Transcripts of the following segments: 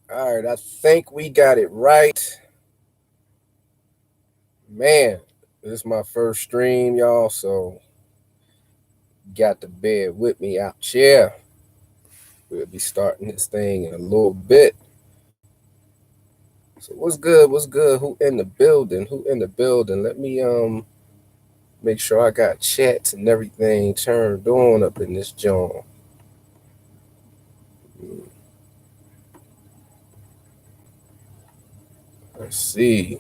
All right, I think we got it right. Man, this is my first stream, y'all, so got to bear with me out here. We'll be starting this thing in a little bit. So what's good? What's good? Who in the building? Who in the building? Let me make sure I got chats and everything turned on up in this joint. Let's see.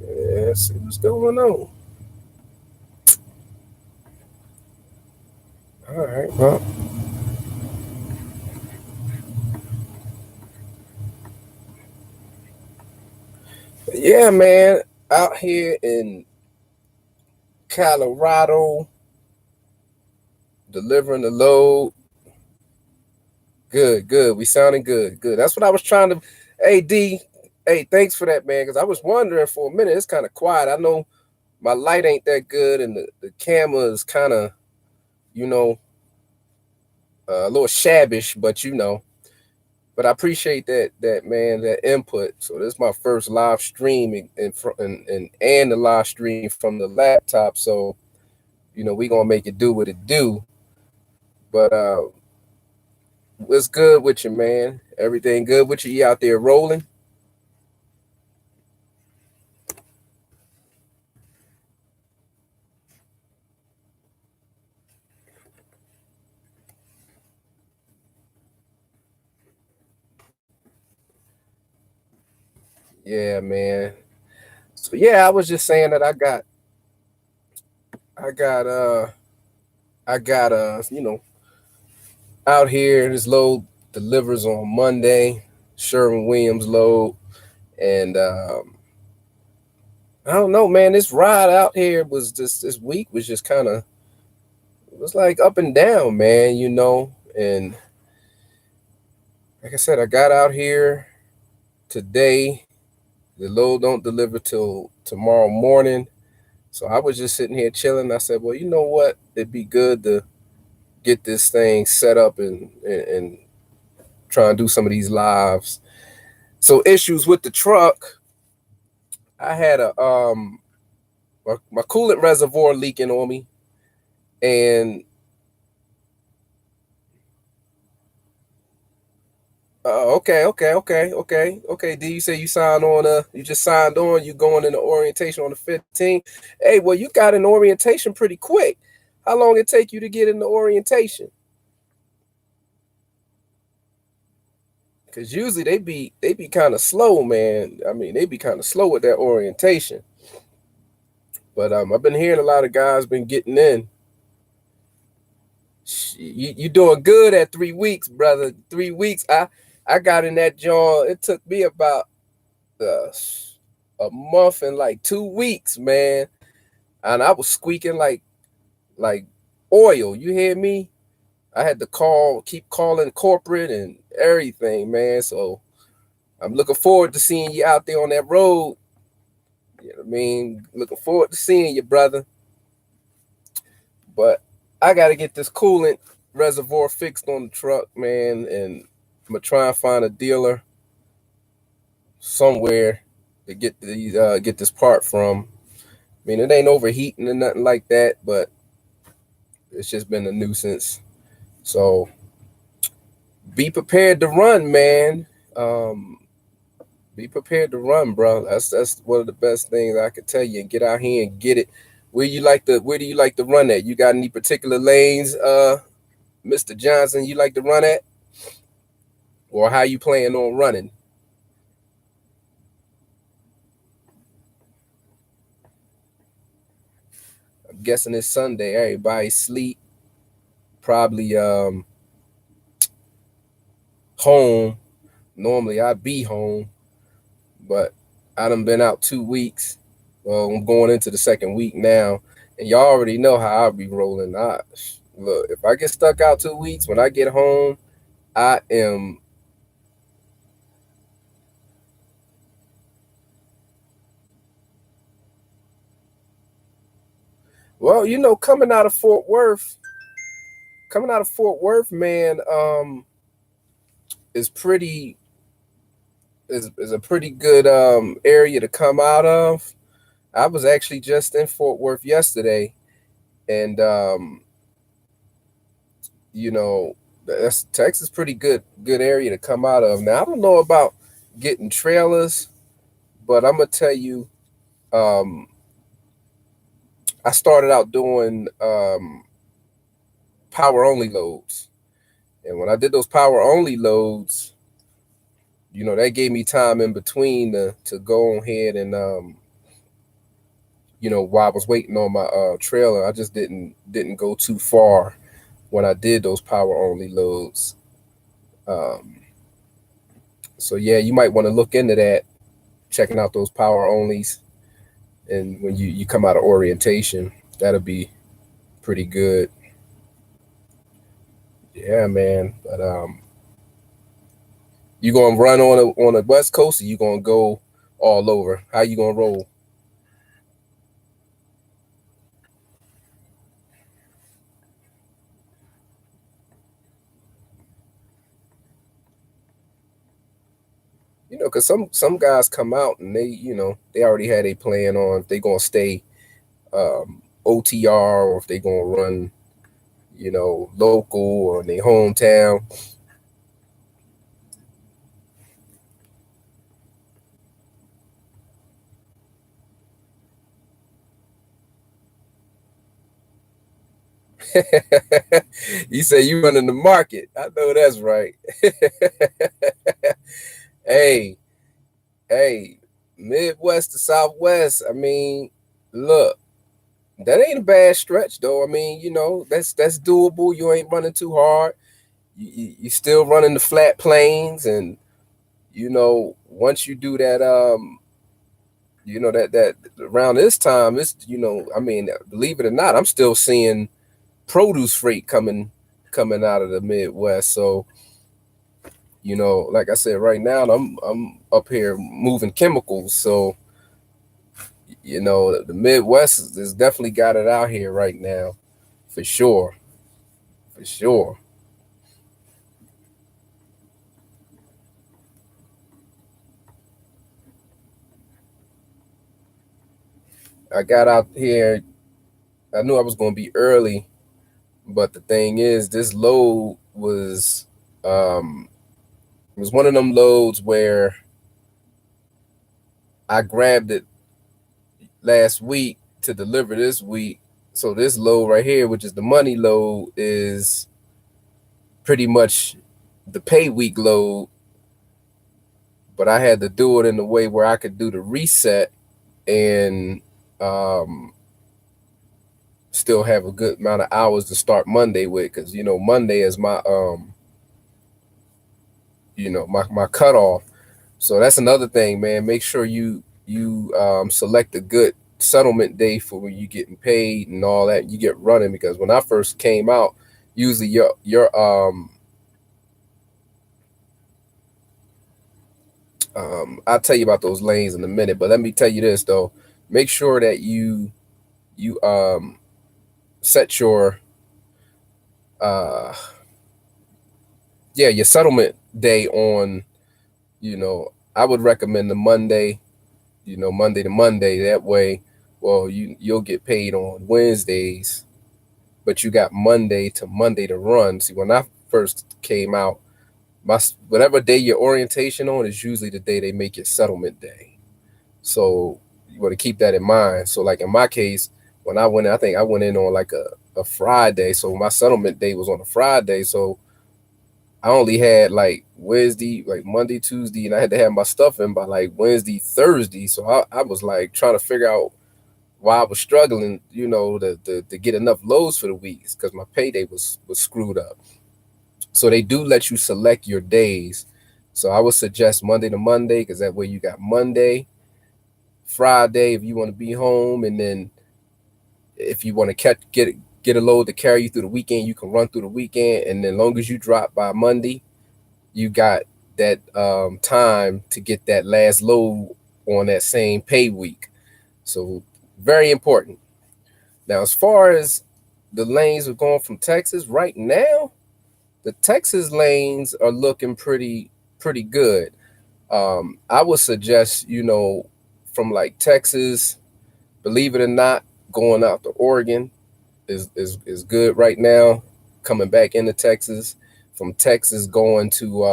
Yeah, let's see what's going on. All right, well, yeah, man, out here in Colorado, delivering the load. Good, good. We sounding good, good. That's what I was trying to. Hey, D. Hey, thanks for that, man. Because I was wondering for a minute. It's kind of quiet. I know my light ain't that good, and the camera is kind of, you know, a little shabbish, but you know. But I appreciate that man, that input. So this is my first live stream and the live stream from the laptop. So we gonna make it do what it do. But what's good with you, man? Everything good with you? You out there rolling? Yeah, man. So yeah, I was just saying that I got I got out here. This load delivers on Monday. Sherwin Williams load, and I don't know, man. This ride out here was just this week was just kind of, it was like up and down, man. And like I said, I got out here today. The load don't deliver till tomorrow morning. So I was just sitting here chilling. I said, well, you know what? It'd be good to get this thing set up and try and do some of these lives. So issues with the truck. I had my coolant reservoir leaking on me, and okay. D, you say you signed on? You just signed on. You going into orientation on the 15th? Hey, well, you got an orientation pretty quick. How long it take you to get into orientation? Because usually they be kind of slow, man. I mean, they be kind of slow with that orientation. But I've been hearing a lot of guys been getting in. You doing good at 3 weeks, brother. 3 weeks. I got in that joint. It took me about uh, a month and like 2 weeks, man. And I was squeaking like oil. You hear me? I had to keep calling corporate and everything, man. So I'm looking forward to seeing you out there on that road. You know what I mean? Looking forward to seeing you, brother. But I got to get this coolant reservoir fixed on the truck, man. And I'm gonna try and find a dealer somewhere to get this part from. I mean, it ain't overheating or nothing like that, but it's just been a nuisance. So be prepared to run, man. Um, be prepared to run, bro. That's one of the best things I could tell you. And get out here and get it. Where do you like to run at? You got any particular lanes, Mr. Johnson, you like to run at? Or how you plan on running? I'm guessing it's Sunday. Everybody sleep. Probably home. Normally I'd be home, but I done been out 2 weeks. Well, I'm going into the second week now, and y'all already know how I'll be rolling. Look, if I get stuck out 2 weeks, when I get home, I am Well, coming out of Fort Worth, man, is pretty is a pretty good area to come out of. I was actually just in Fort Worth yesterday, and you know, that's Texas pretty good area to come out of. Now I don't know about getting trailers, but I'm gonna tell you, um, I started out doing power only loads, and when I did those power only loads, that gave me time in between to go ahead and while I was waiting on my trailer, I just didn't go too far when I did those power only loads. Um, so yeah, you might want to look into that, checking out those power onlys, and when you come out of orientation, that'll be pretty good. Yeah, man. But you gonna run on the West Coast, or you gonna go all over? How you gonna roll? Because some guys come out and they already had a plan on if they gonna stay OTR, or if they gonna run local or in their hometown. You say you running the market. I know that's right. Hey, hey, Midwest to Southwest. I mean, look, that ain't a bad stretch though. I mean, that's doable. You ain't running too hard. You still running the flat plains, and once you do that, that around this time, it's I mean, believe it or not, I'm still seeing produce freight coming out of the Midwest. So like I said, right now I'm up here moving chemicals. So the Midwest has definitely got it out here right now, for sure, for sure. I got out here. I knew I was going to be early, but the thing is, this load um, was one of them loads where I grabbed it last week to deliver this week. So this load right here, which is the money load, is pretty much the pay week load, but I had to do it in a way where I could do the reset and um, still have a good amount of hours to start Monday with, because Monday is my my cutoff. So that's another thing, man. Make sure you select a good settlement day for when you getting paid and all that. You get running, because when I first came out, usually I'll tell you about those lanes in a minute, but let me tell you this though. Make sure that you set your uh your settlement day on, I would recommend the Monday, Monday to Monday. That way, well, you'll get paid on Wednesdays, but you got Monday to Monday to run. See, when I first came out, my whatever day your orientation on is usually the day they make your settlement day. So you want to keep that in mind. So like in my case, when I went in, I think I went in on like a Friday. So my settlement day was on a Friday. So I only had like Wednesday, like Monday, Tuesday, and I had to have my stuff in by like Wednesday, Thursday. So I was like trying to figure out why I was struggling, to get enough loads for the weeks, because my payday was screwed up. So they do let you select your days. So I would suggest Monday to Monday, because that way you got Monday, Friday if you want to be home, and then if you want to get a load to carry you through the weekend, you can run through the weekend, and then long as you drop by Monday, you got that time to get that last load on that same pay week. So very important. Now, as far as the lanes are going from Texas right now, the Texas lanes are looking pretty good. I would suggest, from like Texas, believe it or not, going out to Oregon is good right now. Coming back into Texas, from Texas going to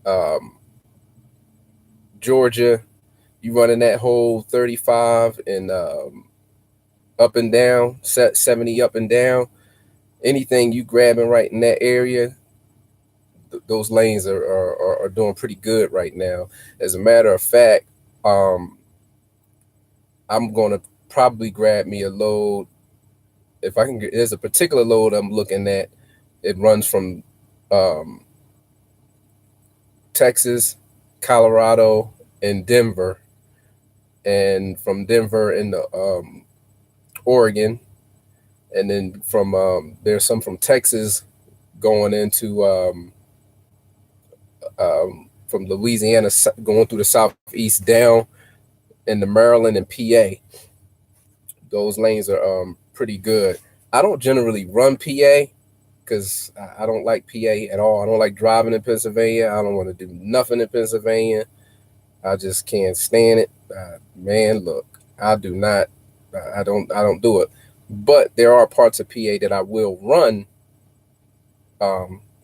um, Georgia, you running that whole 35 and up and down, set 70 up and down. Anything you grabbing right in that area, those lanes are doing pretty good right now. As a matter of fact, um, I'm going to probably grab me a load. If I can get, there's a particular load I'm looking at. It runs from um, Texas, Colorado, and Denver, and from Denver into Oregon, and then from there's some from Texas going into from Louisiana going through the southeast down into Maryland and PA. Those lanes are pretty good. I don't generally run PA because I don't like PA at all. I don't like driving in Pennsylvania. I don't want to do nothing in Pennsylvania. I just can't stand it. Man, look, I do not. I don't do it. But there are parts of PA that I will run,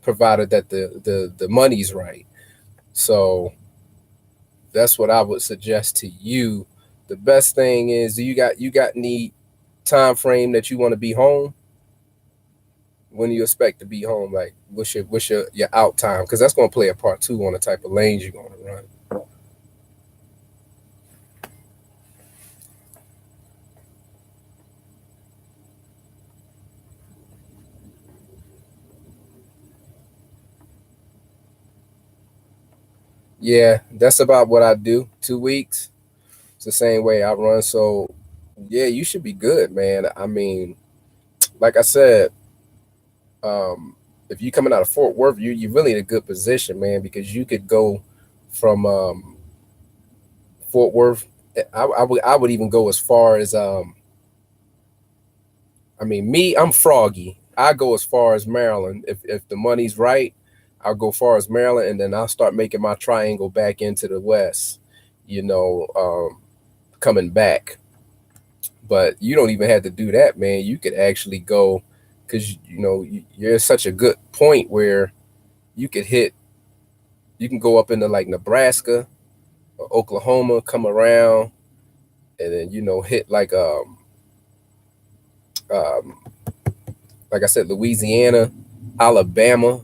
provided that the money's right. So that's what I would suggest to you. The best thing is, you got any time frame that you want to be home? When do you expect to be home? Like, what's your out time? Because that's going to play a part too on the type of lanes you're going to run. Yeah, that's about what I do. 2 weeks. It's the same way I run. So yeah, you should be good, man. I mean, like I said, if you coming out of Fort Worth, you really in a good position, man, because you could go from Fort Worth. I would even go as far as I mean, me, I'm froggy. I go as far as Maryland. If the money's right, I'll go far as Maryland, and then I'll start making my triangle back into the West. You know, coming back. But you don't even have to do that, man. You could actually go because you're such a good point where you could hit. You can go up into like Nebraska or Oklahoma, come around, and then hit um, like I said, Louisiana, Alabama,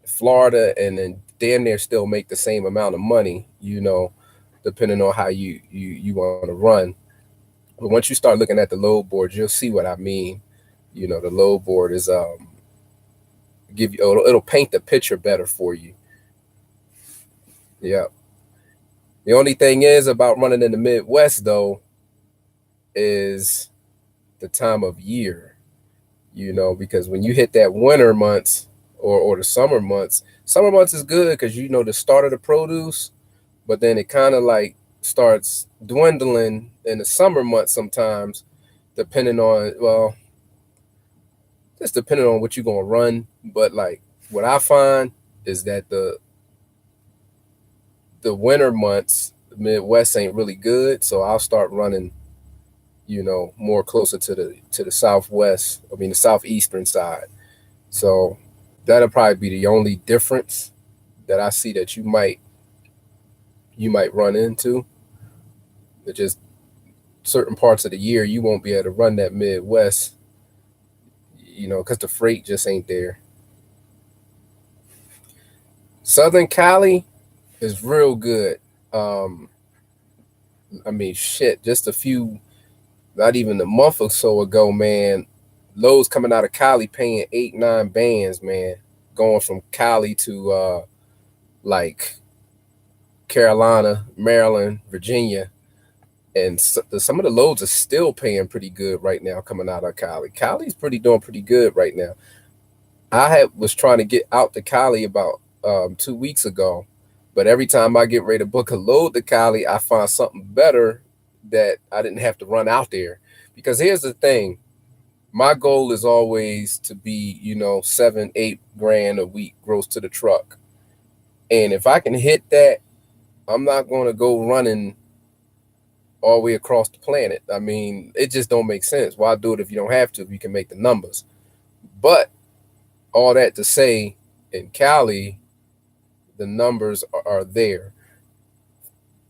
Florida, and then damn near still make the same amount of money. Depending on how you want to run. But once you start looking at the load board, you'll see what I mean. The load board is it'll paint the picture better for you. Yeah. The only thing is about running in the Midwest though is the time of year. Because when you hit that winter months or the summer months is good because the start of the produce, but then it kind of like starts dwindling in the summer months sometimes, depending on just depending on what you're gonna run. But like what I find is that the winter months, the Midwest ain't really good. So I'll start running, more closer to the southwest. I mean the southeastern side. So that'll probably be the only difference that I see that you might run into. It just certain parts of the year you won't be able to run that Midwest, because the freight just ain't there. Southern Cali is real good. Um, I mean, shit, just a few, not even a month or so ago, man, loads coming out of Cali paying 8, 9 bands, man, going from Cali to like Carolina, Maryland, Virginia, and some of the loads are still paying pretty good right now coming out of Cali. Cali's doing pretty good right now. Was trying to get out to Cali about 2 weeks ago, but every time I get ready to book a load to Cali, I find something better that I didn't have to run out there. Because here's the thing, my goal is always to be, 7, 8 grand a week gross to the truck. And if I can hit that, I'm not going to go running all the way across the planet. I mean, it just don't make sense. Why do it if you don't have to? If you can make the numbers. But all that to say, in Cali, the numbers are there.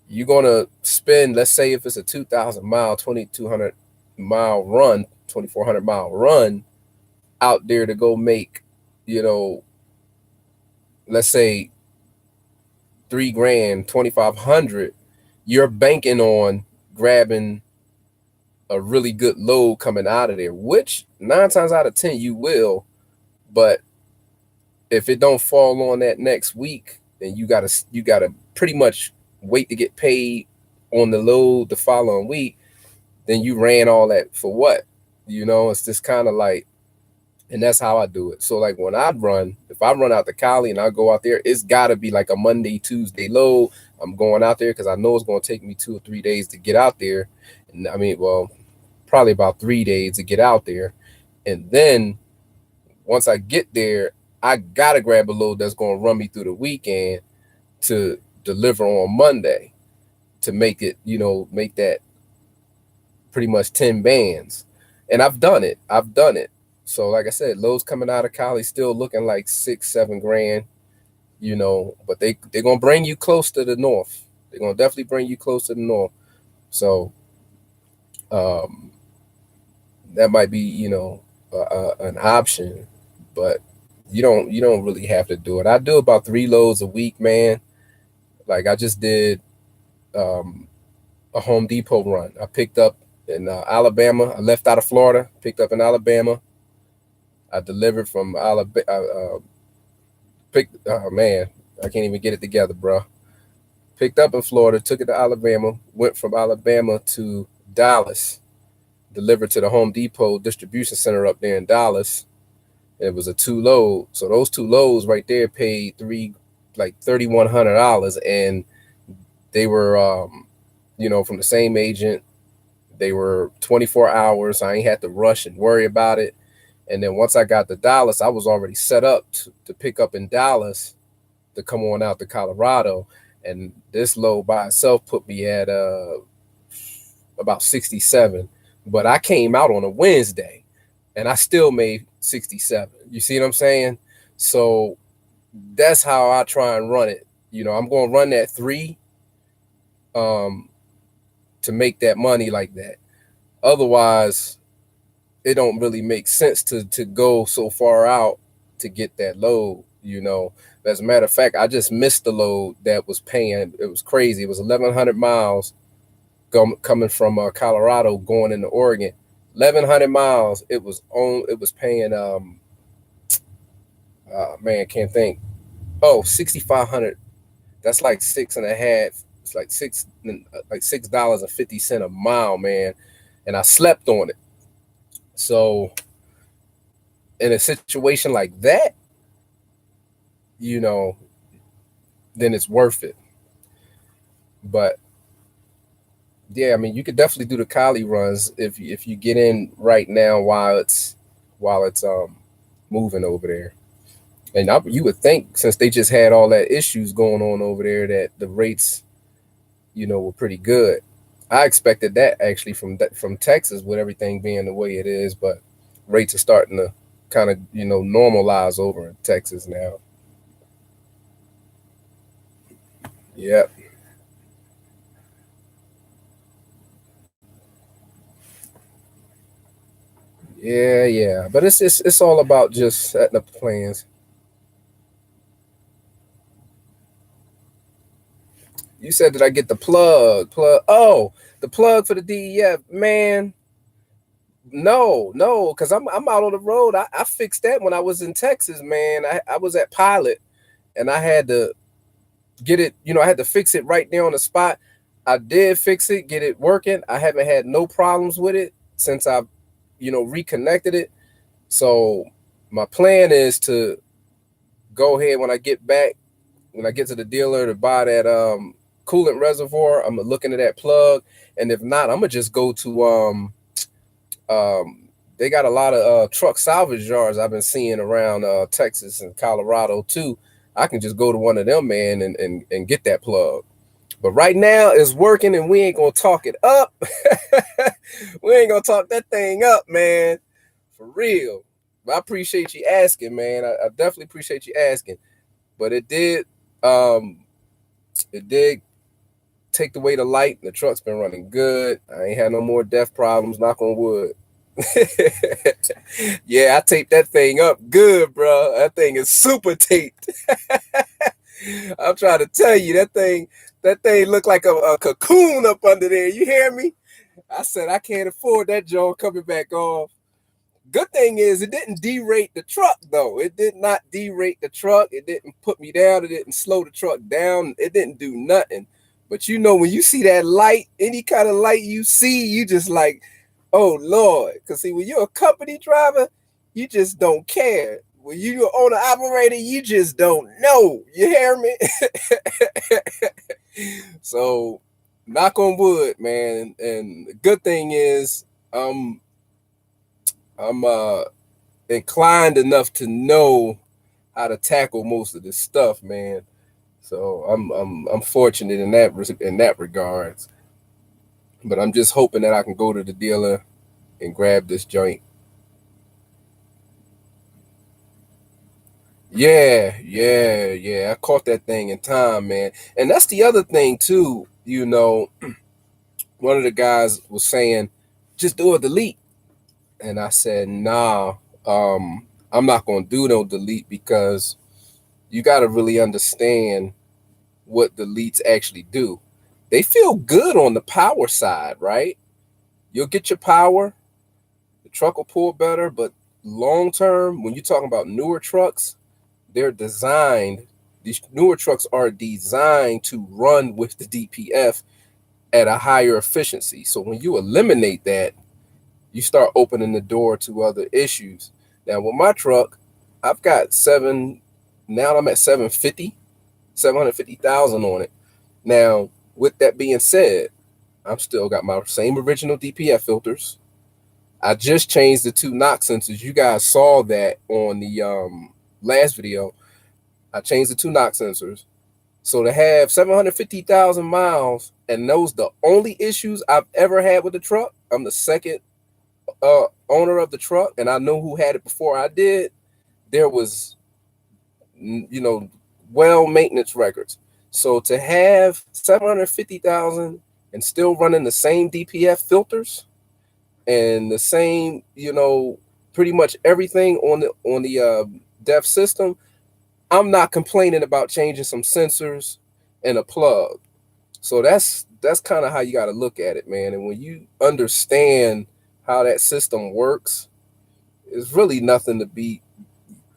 You're gonna spend, let's say, if it's a 2,000 mile, 2,200 mile run, 2,400 mile run out there to go make, you know, let's say 3 grand, 2,500. You're banking on grabbing a really good load coming out of there, which 9 times out of 10 you will. But if it don't fall on that next week, then you gotta pretty much wait to get paid on the load the following week. Then you ran all that for what? It's just kind of like, and that's how I do it. So like when I run, if I run out to Cali and I go out there, it's got to be like a Monday, Tuesday load. I'm going out there because I know it's going to take me 2 or 3 days to get out there. And I mean, well, probably about 3 days to get out there. And then once I get there, I got to grab a load that's going to run me through the weekend to deliver on Monday to make it, make that pretty much 10 bands. And I've done it. So like I said, loads coming out of Cali still looking like 6, 7 grand, but they're gonna bring you close to the north. They're gonna definitely bring you close to the north. So um, that might be, an option, but you don't really have to do it. I do about 3 loads a week, man. Like I just did a Home Depot run. I picked up in Alabama. I left out of Florida, picked up in Alabama. I delivered from Alabama. Picked. Oh man, I can't even get it together, bro. Picked up in Florida, took it to Alabama. Went from Alabama to Dallas. Delivered to the Home Depot distribution center up there in Dallas. It was a 2 load. So those 2 loads right there paid like $3,100, and they were, from the same agent. They were 24 hours. I ain't had to rush and worry about it. And then once I got to Dallas, I was already set up to pick up in Dallas to come on out to Colorado. And this load by itself put me at about 67. But I came out on a Wednesday and I still made 67. You see what I'm saying? So that's how I try and run it. I'm going to run that 3 to make that money like that. Otherwise, it don't really make sense to go so far out to get that load. As a matter of fact, I just missed the load that was paying. It was crazy. It was 1,100 miles coming from Colorado going into Oregon. 1,100 miles. It was paying. Man, can't think. Oh, 6,500. That's like 6.5. It's like $6.50 a mile, man. And I slept on it. So in a situation like that, then it's worth it. But yeah, I mean, you could definitely do the Cali runs if you get in right now while it's moving over there. And you would think, since they just had all that issues going on over there, that the rates, were pretty good. I expected that actually from Texas, with everything being the way it is, but rates are starting to kind of normalize over in Texas now. Yep. Yeah, yeah. But it's all about just setting up the plans. You said that I get the plug. Oh, the plug for the DEF, man. No, no, because I'm out on the road. I fixed that when I was in Texas, man. I was at Pilot and I had to get it, I had to fix it right there on the spot. I did fix it, get it working. I haven't had no problems with it since I, reconnected it. So my plan is to go ahead when I get back, when I get to the dealer, to buy that coolant reservoir, I'm gonna look into that plug, and if not, I'm gonna just go to they got a lot of truck salvage yards I've been seeing around Texas and Colorado too. I can just go to one of them, man, and get that plug. But right now it's working, and we ain't gonna talk it up. We ain't gonna talk that thing up, man, for real. But I appreciate you asking, man. I definitely appreciate you asking. But it did take away the light. The truck's been running good. I ain't had no more death problems, knock on wood. Yeah, I taped that thing up good, bro. That thing is super taped. I'm trying to tell you, that thing looked like a cocoon up under there. You hear me? I said I can't afford that joint coming back off. Good thing is it didn't derate the truck, though. It did not derate the truck. It didn't put me down. It didn't slow the truck down. It didn't do nothing. But you know, when you see that light, any kind of light you see, you just like, oh Lord. Because see, when you're a company driver, you just don't care. When you're an owner operator, you just don't know. You hear me? So, knock on wood, man. And the good thing is, I'm inclined enough to know how to tackle most of this stuff, man. So I'm fortunate in that regards. But I'm just hoping that I can go to the dealer and grab this joint. Yeah. I caught that thing in time, man. And that's the other thing too. You know, one of the guys was saying, just do a delete. And I said, nah, I'm not gonna do no delete, because you gotta really understand what deletes actually do. They feel good on the power side, right? You'll get your power, the truck will pull better, but long term, when you're talking about newer trucks, these newer trucks are designed to run with the DPF at a higher efficiency. So when you eliminate that, you start opening the door to other issues. Now with my truck, I've got now I'm at 750,000 on it. Now, with that being said, I'm still got my same original DPF filters. I just changed the 2 knock sensors. You guys saw that on the last video. I changed the 2 knock sensors. So to have 750,000 miles, and those the only issues I've ever had with the truck. I'm the second owner of the truck, and I know who had it before I did. There was, well maintenance records. So to have 750,000 and still running the same DPF filters and the same, pretty much everything on the DEF system, I'm not complaining about changing some sensors and a plug. So that's kind of how you got to look at it, man. And when you understand how that system works, it's really nothing to be,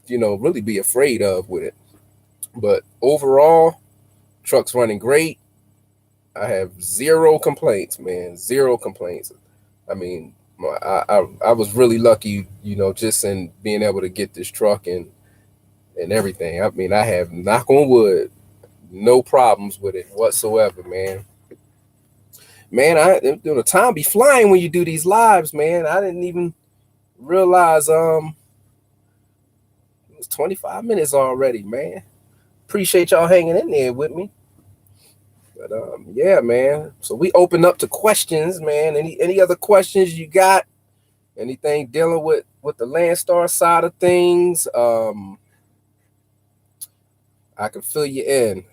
really be afraid of with it. But overall, truck's running great. I have zero complaints, man. Zero complaints. I mean, I was really lucky, just in being able to get this truck and everything. I mean, I have, knock on wood, no problems with it whatsoever, man. Man, the time be flying when you do these lives, man. I didn't even realize it was 25 minutes already, man. Appreciate y'all hanging in there with me. But yeah, man. So we open up to questions, man. Any other questions you got? Anything dealing with the Landstar side of things? I can fill you in.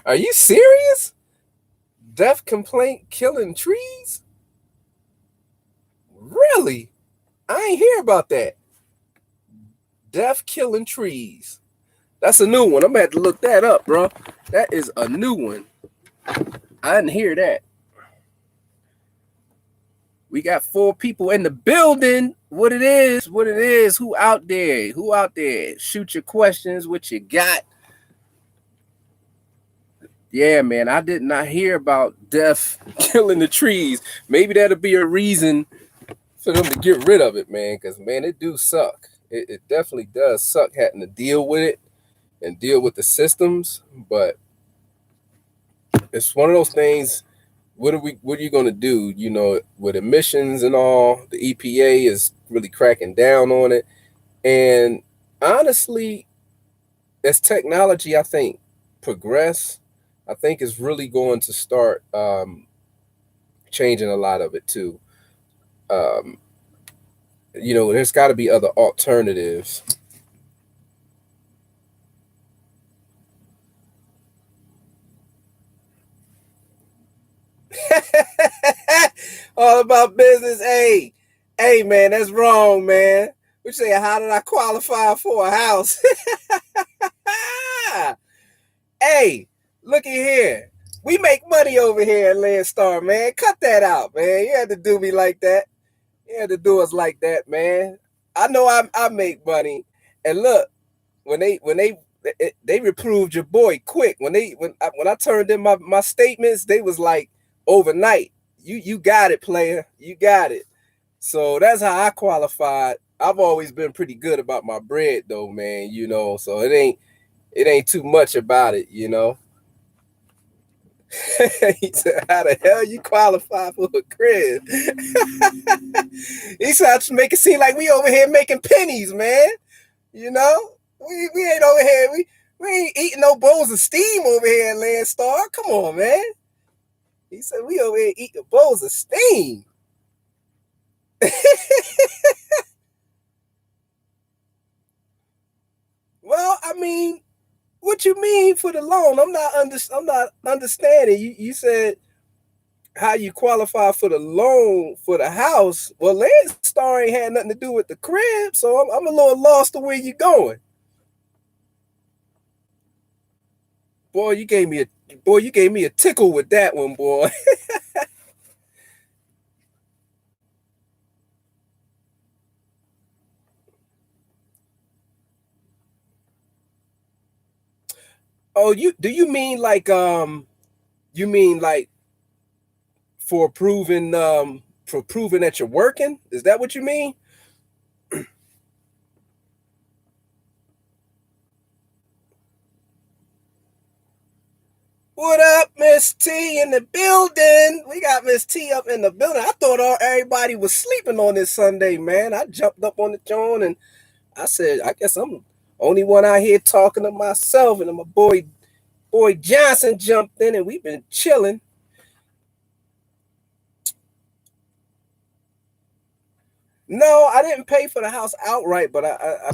Are you serious? Death complaint killing trees? Really? I ain't hear about that. Death killing trees. That's a new one. I'm gonna have to look that up, bro. That is a new one. I didn't hear that. We got 4 people in the building. What it is? Who out there? Shoot your questions. What you got? Yeah, man, I did not hear about death killing the trees. Maybe that'll be a reason for them to get rid of it, man, because, man, it do suck. It definitely does suck having to deal with it and deal with the systems, but it's one of those things. What are you going to do, with emissions and all? The EPA is really cracking down on it. And honestly, as technology, I think, progress, I think is really going to start changing a lot of it too. um, there's got to be other alternatives. All about business. Hey, man, that's wrong, man. We say, how did I qualify for a house? Hey, looky here. We make money over here at Landstar, man. Cut that out, man. You had to do me like that. You had to do us like that, man. I know I make money. And look, when they reproved your boy quick. When I turned in my statements, they was like overnight. You got it, player. You got it. So that's how I qualified. I've always been pretty good about my bread though, man, so it ain't too much about it. He said, how the hell you qualify for a crib? He started to make it seem like we over here making pennies, man. You know? We ain't over here. We ain't eating no bowls of steam over here at Landstar. Come on, man. He said we over here eating bowls of steam. Well, I mean, what you mean for the loan? I'm not understanding. You said how you qualify for the loan for the house. Well, Landstar ain't had nothing to do with the crib, so I'm a little lost to where you going. Boy, you gave me a tickle with that one, boy. Oh, you mean like you mean like for proving that you're working? Is that what you mean? What up, Miss T in the building? We got Miss T up in the building. I thought everybody was sleeping on this Sunday, man. I jumped up on the joint and I said, I guess I'm the only one out here talking to myself. And then my boy Johnson jumped in and we've been chilling. No, I didn't pay for the house outright, but I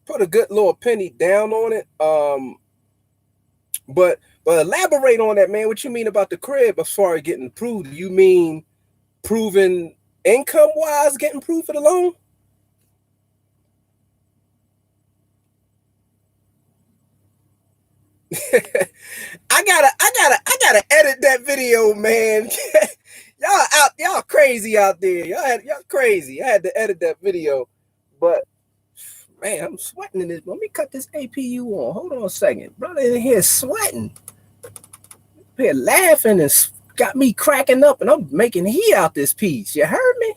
put a good little penny down on it. But elaborate on that, man. What you mean about the crib as far as getting approved? You mean proven income wise getting approved for the loan? I gotta edit that video, man. Y'all crazy out there. Y'all crazy. I had to edit that video, but man, I'm sweating in this. Let me cut this APU on. Hold on a second, brother. In here sweating, here laughing, and got me cracking up, and I'm making heat out this piece. You heard me?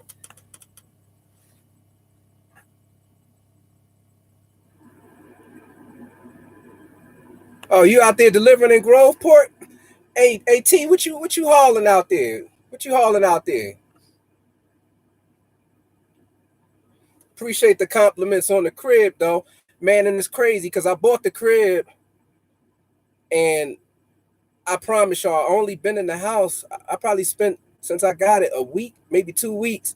Oh, you out there delivering in Groveport? Hey, T, what you hauling out there? What you hauling out there? Appreciate the compliments on the crib, though, man. And it's crazy because I bought the crib, and I promise y'all, I only been in the house. I probably spent since I got it a week, maybe 2 weeks.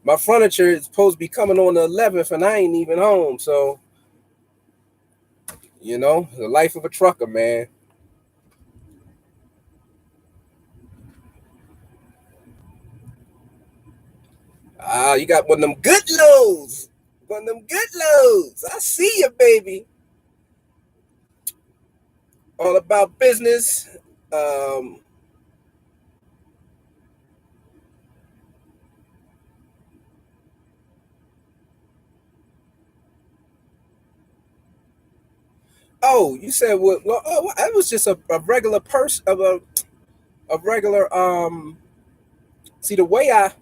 My furniture is supposed to be coming on the 11th, and I ain't even home. So, the life of a trucker, man. Ah, you got one of them good loads. One of them good loads. I see you, baby. All about business. Um, oh, you said what? Well, oh, I was just a regular person of a regular. See the way I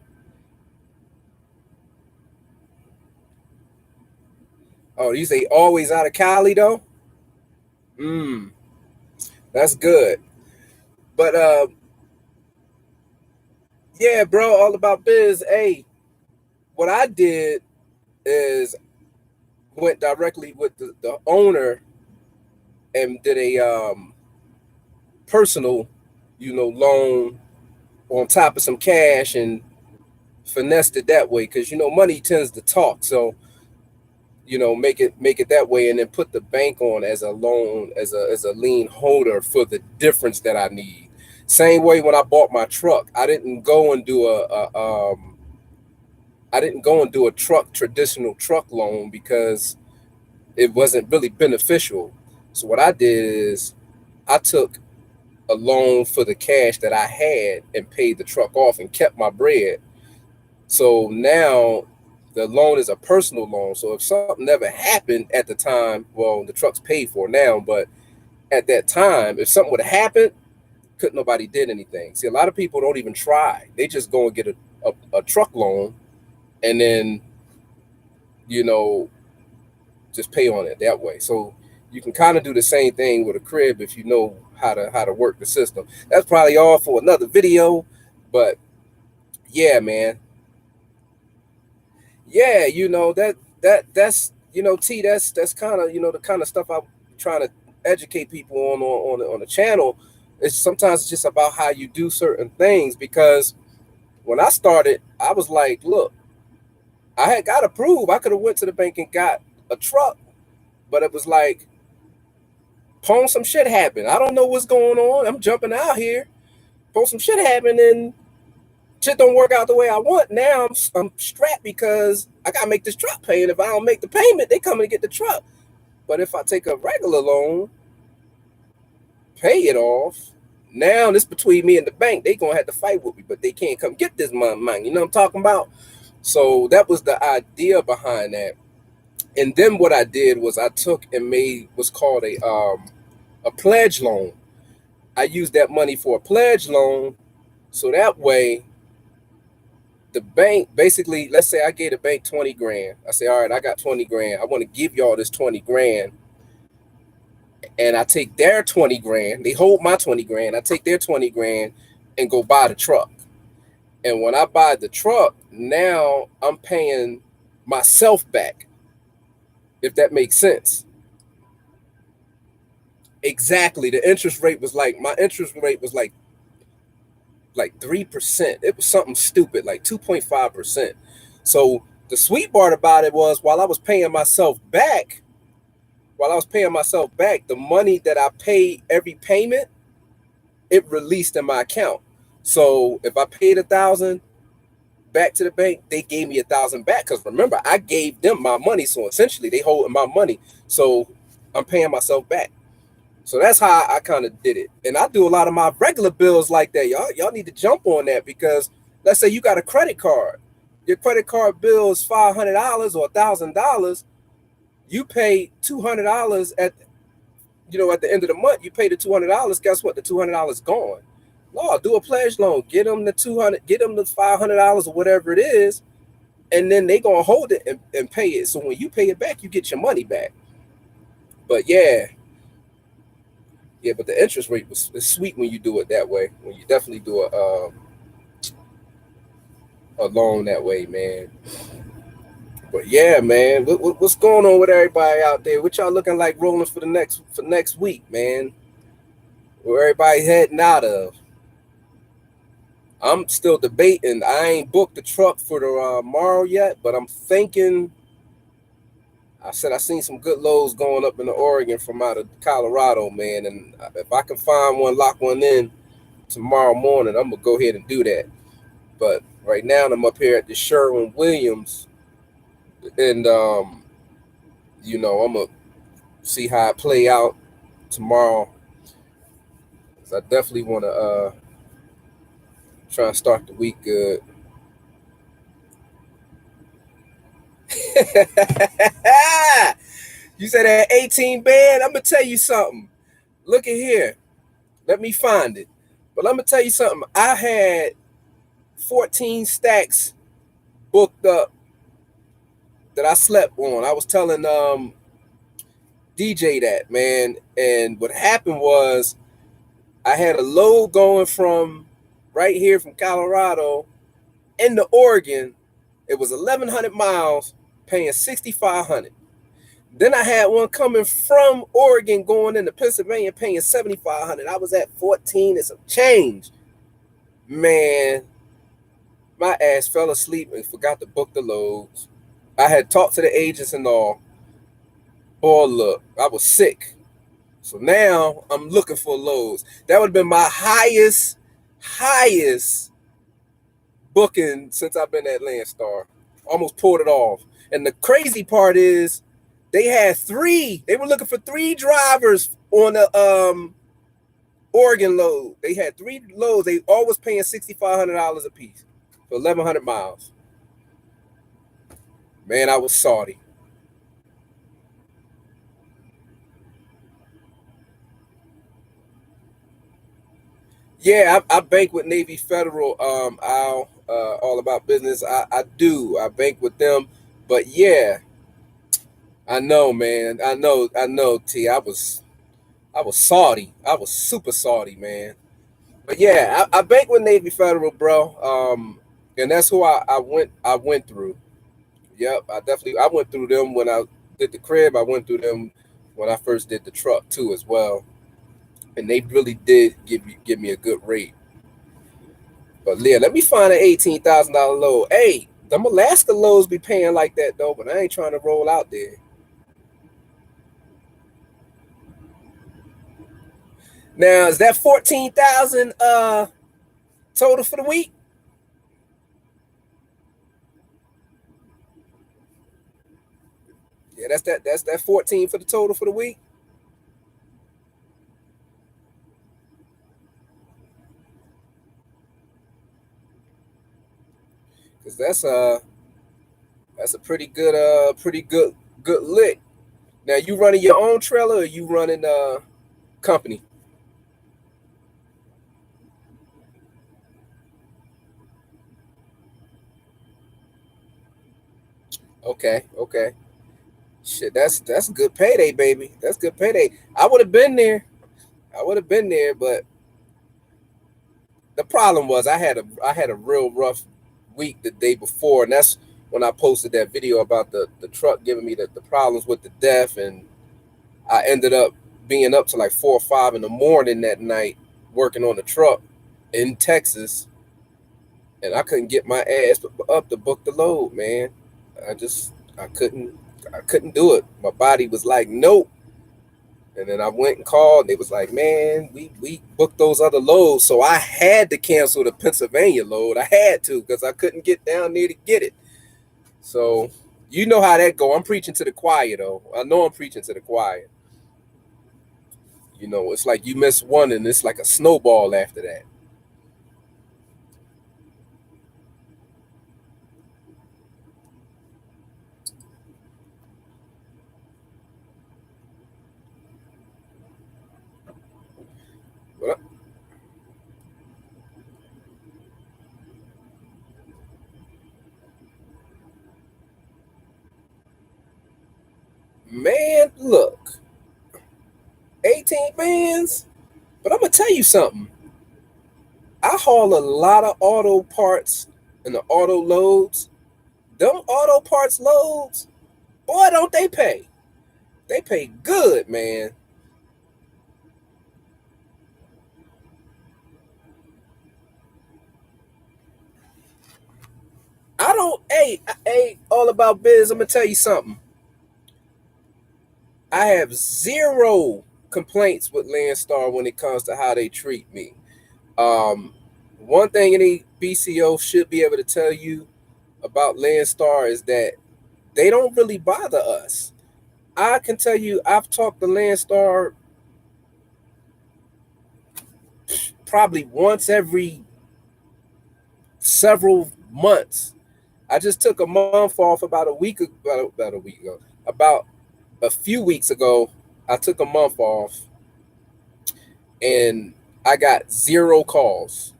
Oh, you say always out of Cali though? That's good. But yeah, bro, all about biz. Hey, what I did is went directly with the owner and did a personal, loan on top of some cash and finessed it that way because money tends to talk. So make it that way and then put the bank on as a loan as a lien holder for the difference that I need. Same way when I bought my truck, I didn't go and do a truck traditional truck loan because it wasn't really beneficial. So what I did is I took a loan for the cash that I had and paid the truck off and kept my bread. So now the loan is a personal loan. So if something never happened at the time, well, the truck's paid for now. But at that time, if something would have happened, couldn't nobody did anything. See, a lot of people don't even try. They just go and get a truck loan and then, you know, just pay on it that way. So you can kind of do the same thing with a crib if you know how to work the system. That's probably all for another video. But yeah, man. Yeah, that's T, that's kind of the kind of stuff I'm trying to educate people on the channel. It's sometimes it's just about how you do certain things because when I started, I was like, look, I had got approved. I could have went to the bank and got a truck, but it was like, some shit happened. I don't know what's going on. I'm jumping out here. Some shit happened and shit don't work out the way I want. Now I'm strapped because I gotta make this truck payment. If I don't make the payment, they come and get the truck. But if I take a regular loan, pay it off, now this between me and the bank. They gonna have to fight with me, but they can't come get this money. You know what I'm talking about? So that was the idea behind that. And then what I did was I took and made what's called a pledge loan. I used that money for a pledge loan, so that way the bank basically, let's say I gave the bank 20 grand. I say, all right, I got 20 grand. I want to give y'all this 20 grand. And I take their 20 grand. They hold my 20 grand. I take their 20 grand and go buy the truck. And when I buy the truck, now I'm paying myself back, if that makes sense. Exactly. The interest rate was like, my interest rate was like 3%. It was something stupid, like 2.5%. So the sweet part about it was while I was paying myself back, the money that I paid every payment, it released in my account. So if I paid 1,000 back to the bank, they gave me 1,000 back. Because remember, I gave them my money. So essentially they holding my money. So I'm paying myself back. So that's how I kind of did it. And I do a lot of my regular bills like that. Y'all need to jump on that because let's say you got a credit card. Your credit card bill is $500 or $1,000. You pay $200 at the end of the month. You pay the $200. Guess what? The $200 gone. No, do a pledge loan. Get them the 200. Get them the $500 or whatever it is, and then they gonna hold it and pay it. So when you pay it back, you get your money back. But yeah, but the interest rate is sweet when you do it that way. When you definitely do a loan that way, man. But yeah, man, what's going on with everybody out there? What y'all looking like rolling for next week, man? Where everybody heading out of? I'm still debating. I ain't booked the truck for tomorrow yet, but I'm thinking. I said I seen some good loads going up in the Oregon from out of Colorado, man. And if I can find one, lock one in tomorrow morning, I'm gonna go ahead and do that. But right now, I'm up here at the Sherwin Williams, and I'm gonna see how it play out tomorrow. I definitely want to try and start the week good. You said that 18 band? I'm gonna tell you something. Look at here. Let me find it. But I'm gonna tell you something. I had 14 stacks booked up that I slept on. I was telling DJ that, man, and what happened was I had a load going from right here from Colorado into Oregon. It was 1,100 miles, paying 6,500. Then I had one coming from Oregon going into Pennsylvania, paying 7,500. I was at 14 and some change. Man, my ass fell asleep and forgot to book the loads. I had talked to the agents and all. Boy, look, I was sick. So now I'm looking for loads. That would have been my highest booking since I've been at Landstar. Almost pulled it off. And the crazy part is they had three. They were looking for three drivers on the Oregon load. They had three loads. They all was paying $6,500 a piece for 1,100 miles. Man, I was salty. Yeah, I bank with Navy Federal. Al, all about business. I do. I bank with them. But yeah, I know, man. I know. T. I was salty. I was super salty, man. But yeah, I bank with Navy Federal, bro. And that's who I went through. Yep, I went through them when I did the crib. I went through them when I first did the truck too, as well. And they really did give me a good rate. But yeah, let me find an $18,000 load. Hey, them Alaska loads be paying like that though, but I ain't trying to roll out there. Now is that 14,000 total for the week? Yeah, that's that 14 for the total for the week. Cause that's a pretty good lick. Now you running your own trailer or you running company? Okay, okay. Shit, that's good payday, baby. That's good payday. I would have been there. I would have been there, but the problem was I had a real rough week the day before, and that's when I posted that video about the truck giving me the problems with the death, and I ended up being up to like 4 or 5 in the morning that night working on the truck in Texas, and I couldn't get my ass up to book the load, man. I couldn't do it. My body was like, nope. And then I went and called, and they was like, man, we booked those other loads. So I had to cancel the Pennsylvania load. I had to because I couldn't get down there to get it. So you know how that go. I'm preaching to the choir though. I know I'm preaching to the choir. It's like you miss one and it's like a snowball after that. But man, look, 18 bands. But I'm gonna tell you something. I haul a lot of auto parts and the auto loads. Them auto parts loads, boy, don't they pay? They pay good, man. I don't. Hey, all about biz. I'm gonna tell you something. I have zero complaints with Landstar when it comes to how they treat me. Um, One thing any BCO should be able to tell you about Landstar is that they don't really bother us. I can tell you, I've talked to Landstar probably once every several months. I just took a month off about a week ago. About a few weeks ago, I took a month off and I got zero calls.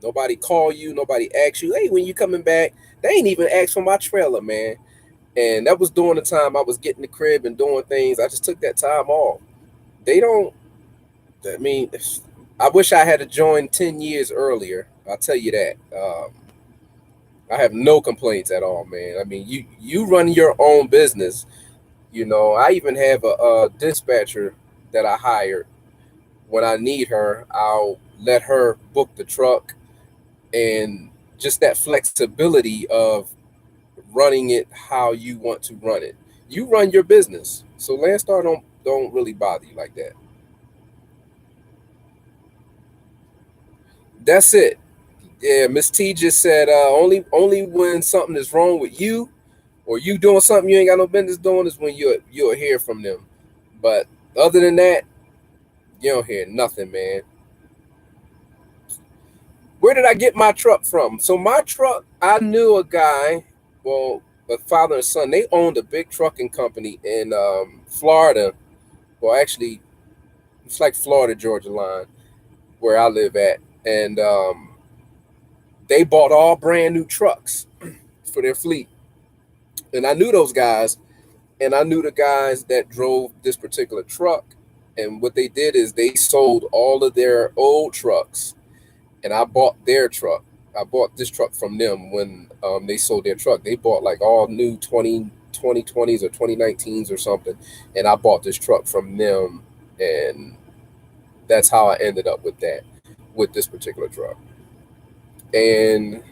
Nobody call you, nobody ask you, hey, when you coming back? They ain't even asked for my trailer, man. And that was during the time I was getting the crib and doing things. I just took that time off. They don't. I mean, I wish I had to join 10 years earlier. I'll tell you that. I have no complaints at all, man. I mean, you run your own business. I even have a dispatcher that I hired. When I need her, I'll let her book the truck, and just that flexibility of running it how you want to run it. You run your business, so Landstar don't really bother you like that. That's it. Yeah, Miss T just said only when something is wrong with you or you doing something you ain't got no business doing is when you'll hear from them. But other than that, you don't hear nothing, man. Where did I get my truck from? So my truck, I knew a guy, well, a father and son. They owned a big trucking company in Florida. Well, actually, it's like Florida Georgia line where I live at, and they bought all brand new trucks for their fleet. And I knew those guys, and I knew the guys that drove this particular truck. And what they did is they sold all of their old trucks, and I bought their truck. I bought this truck from them when they sold their truck. They bought like all new 2020s or 2019s or something, and I bought this truck from them, and that's how I ended up with this particular truck. And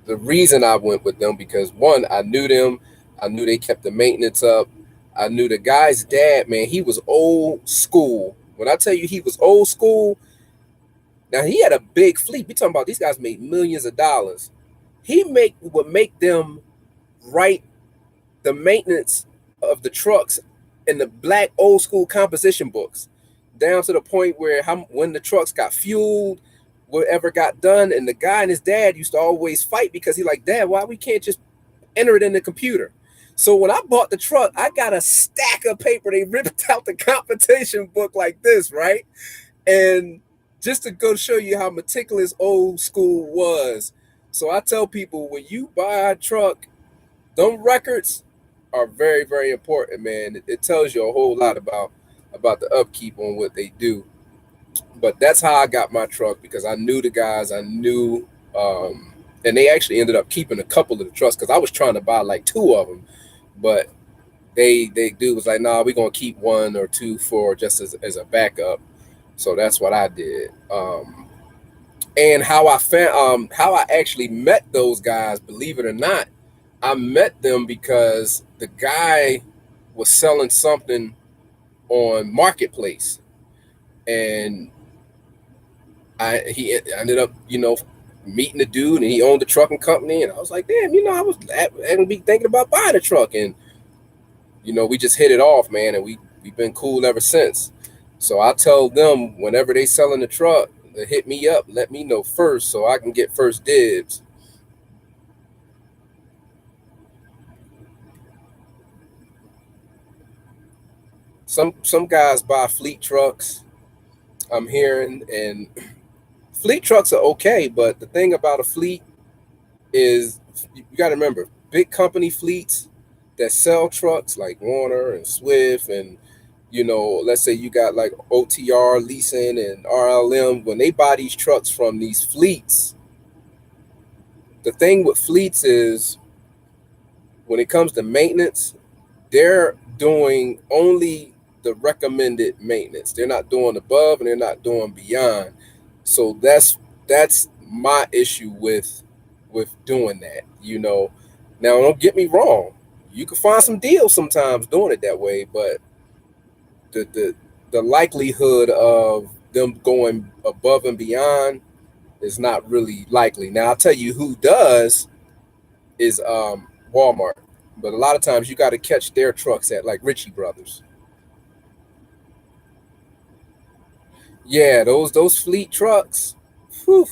the reason I went with them because one, I knew them, I knew they kept the maintenance up. I knew the guy's dad, man, he was old school. When I tell you he was old school, now he had a big fleet. We talking about these guys made millions of dollars. He would make them write the maintenance of the trucks in the black old school composition books, down to the point where when the trucks got fueled, whatever got done, and the guy and his dad used to always fight because he like, Dad, why we can't just enter it in the computer? So when I bought the truck, I got a stack of paper. They ripped out the competition book like this, right? And just to go show you how meticulous old school was. So I tell people when you buy a truck, them records are very, very important, man. It tells you a whole lot about the upkeep on what they do. But that's how I got my truck because I knew the guys, I knew, and they actually ended up keeping a couple of the trucks because I was trying to buy like two of them, but they dude was like, nah, we're gonna keep one or two for just as a backup. So that's what I did. And how I actually met those guys, believe it or not, I met them because the guy was selling something on Marketplace, and I he ended up, meeting the dude, and he owned the trucking company, and I was like, damn, I was gonna be thinking about buying a truck, and we just hit it off, man, and we've been cool ever since. So I tell them whenever they selling the truck, to hit me up, let me know first so I can get first dibs. Some guys buy fleet trucks, I'm hearing, and fleet trucks are okay, but the thing about a fleet is you got to remember big company fleets that sell trucks like Warner and Swift, and let's say you got like OTR leasing and RLM. When they buy these trucks from these fleets, the thing with fleets is when it comes to maintenance, they're doing only the recommended maintenance. They're not doing above and they're not doing beyond. So that's my issue with doing that. Now don't get me wrong. You can find some deals sometimes doing it that way, but the likelihood of them going above and beyond is not really likely. Now I'll tell you who does is Walmart. But a lot of times you got to catch their trucks at like Ritchie Brothers. Yeah, those fleet trucks. Whew.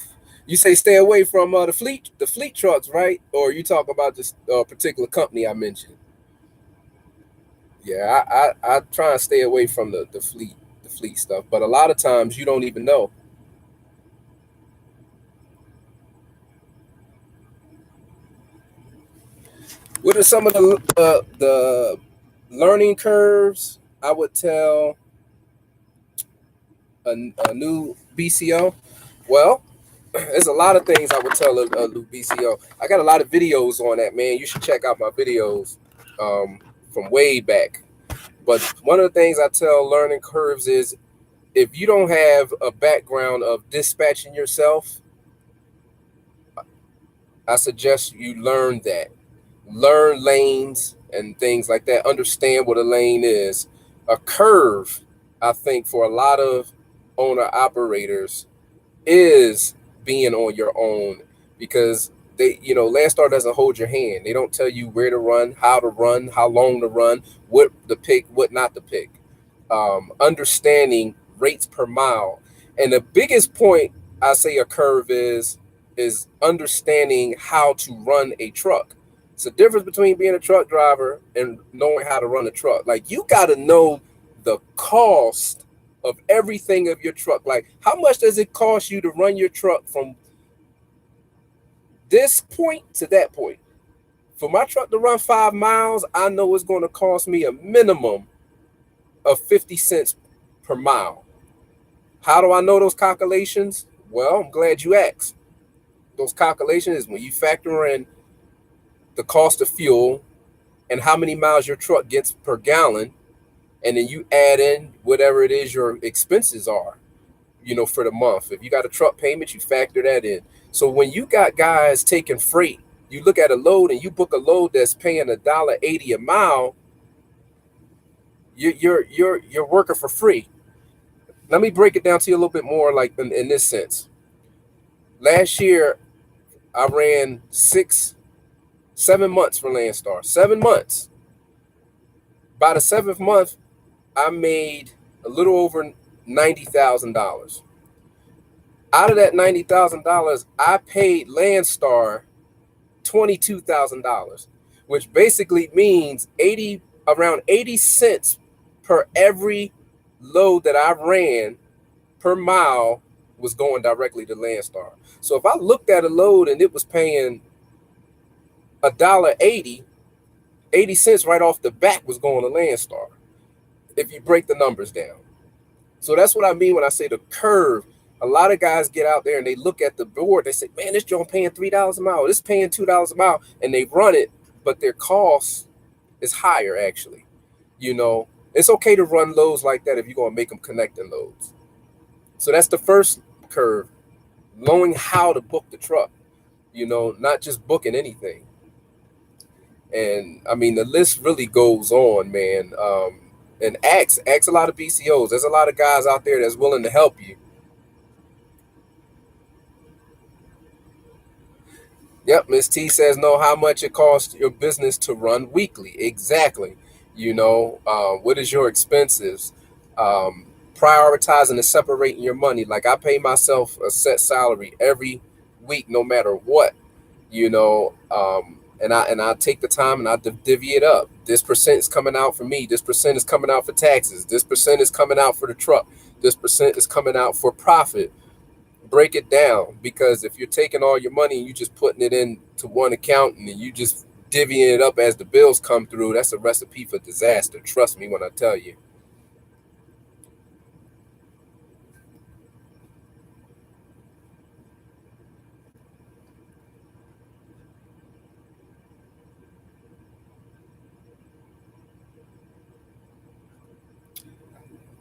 You say stay away from the fleet trucks, right? Or you talk about this particular company I mentioned? Yeah, I try and stay away from the fleet stuff. But a lot of times you don't even know. What are some of the learning curves I would tell a new BCO? Well, there's a lot of things I would tell a new BCO. I got a lot of videos on that, man. You should check out my videos from way back. But one of the things I tell learning curves is if you don't have a background of dispatching yourself, I suggest you learn that. Learn lanes and things like that. Understand what a lane is. A curve, I think, for a lot of owner operators is being on your own because Landstar doesn't hold your hand. They don't tell you where to run, how long to run, what to pick, what not to pick. Understanding rates per mile. And the biggest point I say a curve is understanding how to run a truck. It's the difference between being a truck driver and knowing how to run a truck. Like you got to know the cost of everything of your truck. Like how much does it cost you to run your truck from this point to that point? For my truck to run 5 miles, I know it's going to cost me a minimum of 50 cents per mile. How do I know those calculations? Well, I'm glad you asked. Those calculations is when you factor in the cost of fuel and how many miles your truck gets per gallon, and then you add in whatever it is your expenses are, for the month. If you got a truck payment, you factor that in. So when you got guys taking freight, you look at a load and you book a load that's paying $1.80 a mile, you're working for free. Let me break it down to you a little bit more, like in this sense. Last year, I ran 7 months for Landstar. 7 months. By the 7th month, I made a little over $90,000. Out of that $90,000, I paid Landstar $22,000, which basically means around 80 cents per every load that I ran per mile was going directly to Landstar. So if I looked at a load and it was paying $1.80, 80 cents right off the bat was going to Landstar, if you break the numbers down. So that's what I mean when I say the curve. A lot of guys get out there and they look at the board. They say, man, this joint paying $3 a mile. This paying $2 a mile. And they run it, but their cost is higher, actually. It's okay to run loads like that if you're going to make them connecting loads. So that's the first curve, knowing how to book the truck, not just booking anything. And I mean, the list really goes on, man. And ask a lot of BCOs. There's a lot of guys out there that's willing to help you. Yep, Miss T says, know how much it costs your business to run weekly. Exactly. What is your expenses? Prioritizing and separating your money. Like I pay myself a set salary every week, no matter what. And I take the time and I divvy it up. This percent is coming out for me. This percent is coming out for taxes. This percent is coming out for the truck. This percent is coming out for profit. Break it down, because if you're taking all your money and you just putting it into one account and you just divvying it up as the bills come through, that's a recipe for disaster. Trust me when I tell you.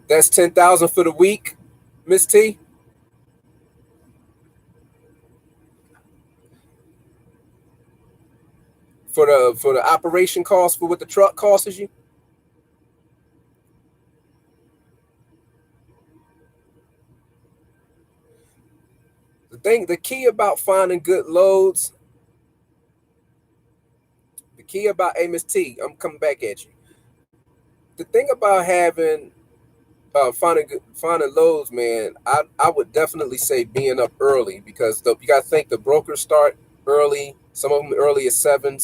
That's 10,000 for the week, Miss T. For the operation cost for what the truck costs you. The key about finding good loads, hey Miss T, I'm coming back at you. The thing about having finding loads, man, I would definitely say being up early, because you got to think the brokers start early. Some of them early at 7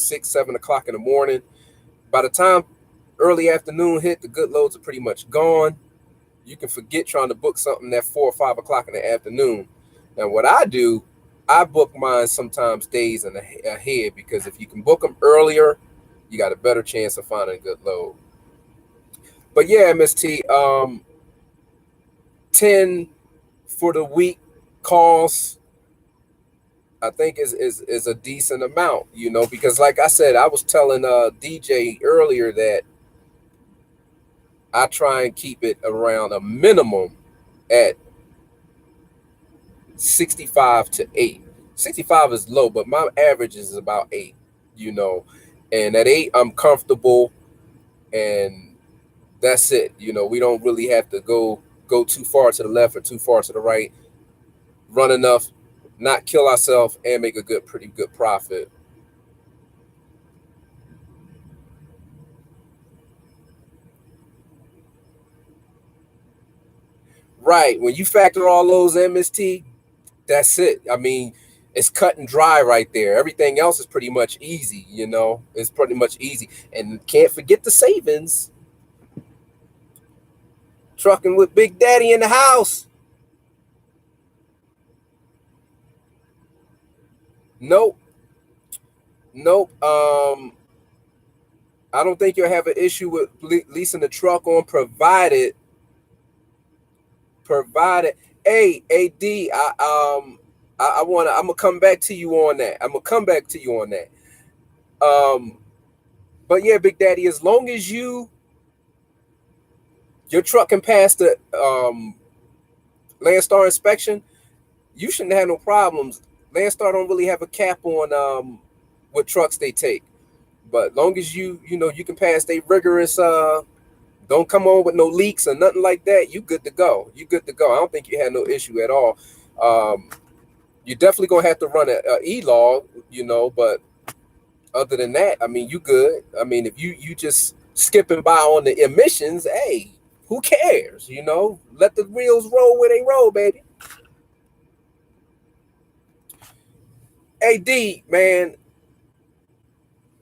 o'clock in the morning. By the time early afternoon hit, the good loads are pretty much gone. You can forget trying to book something at 4 or 5 o'clock in the afternoon. Now, what I do, I book mine sometimes days ahead, because if you can book them earlier, you got a better chance of finding a good load. But yeah, MST, 10 for the week calls, I think is a decent amount, because like I said, I was telling DJ earlier that I try and keep it around a minimum at 65 to 8. 65 is low, but my average is about 8, you know. And at 8 I'm comfortable, and that's it. We don't really have to go too far to the left or too far to the right. Run enough, not kill ourselves, and make a pretty good profit. Right. When you factor all those MST, that's it. I mean, it's cut and dry right there. Everything else is pretty much easy, It's pretty much easy. And can't forget the savings. Trucking with Big Daddy in the house. Nope. Nope. I don't think you'll have an issue with leasing the truck on, provided. Hey, AD, I'm gonna come back to you on that. But yeah, Big Daddy, as long as your truck can pass the Landstar inspection, you shouldn't have no problems. Landstar don't really have a cap on what trucks they take, but long as you can pass they rigorous don't come on with no leaks or nothing like that, you good to go. I don't think you had no issue at all. You're definitely gonna have to run a e-log, but other than that, I mean, you good. I mean, if you just skipping by on the emissions, hey, who cares? Let the wheels roll where they roll, baby. AD, man,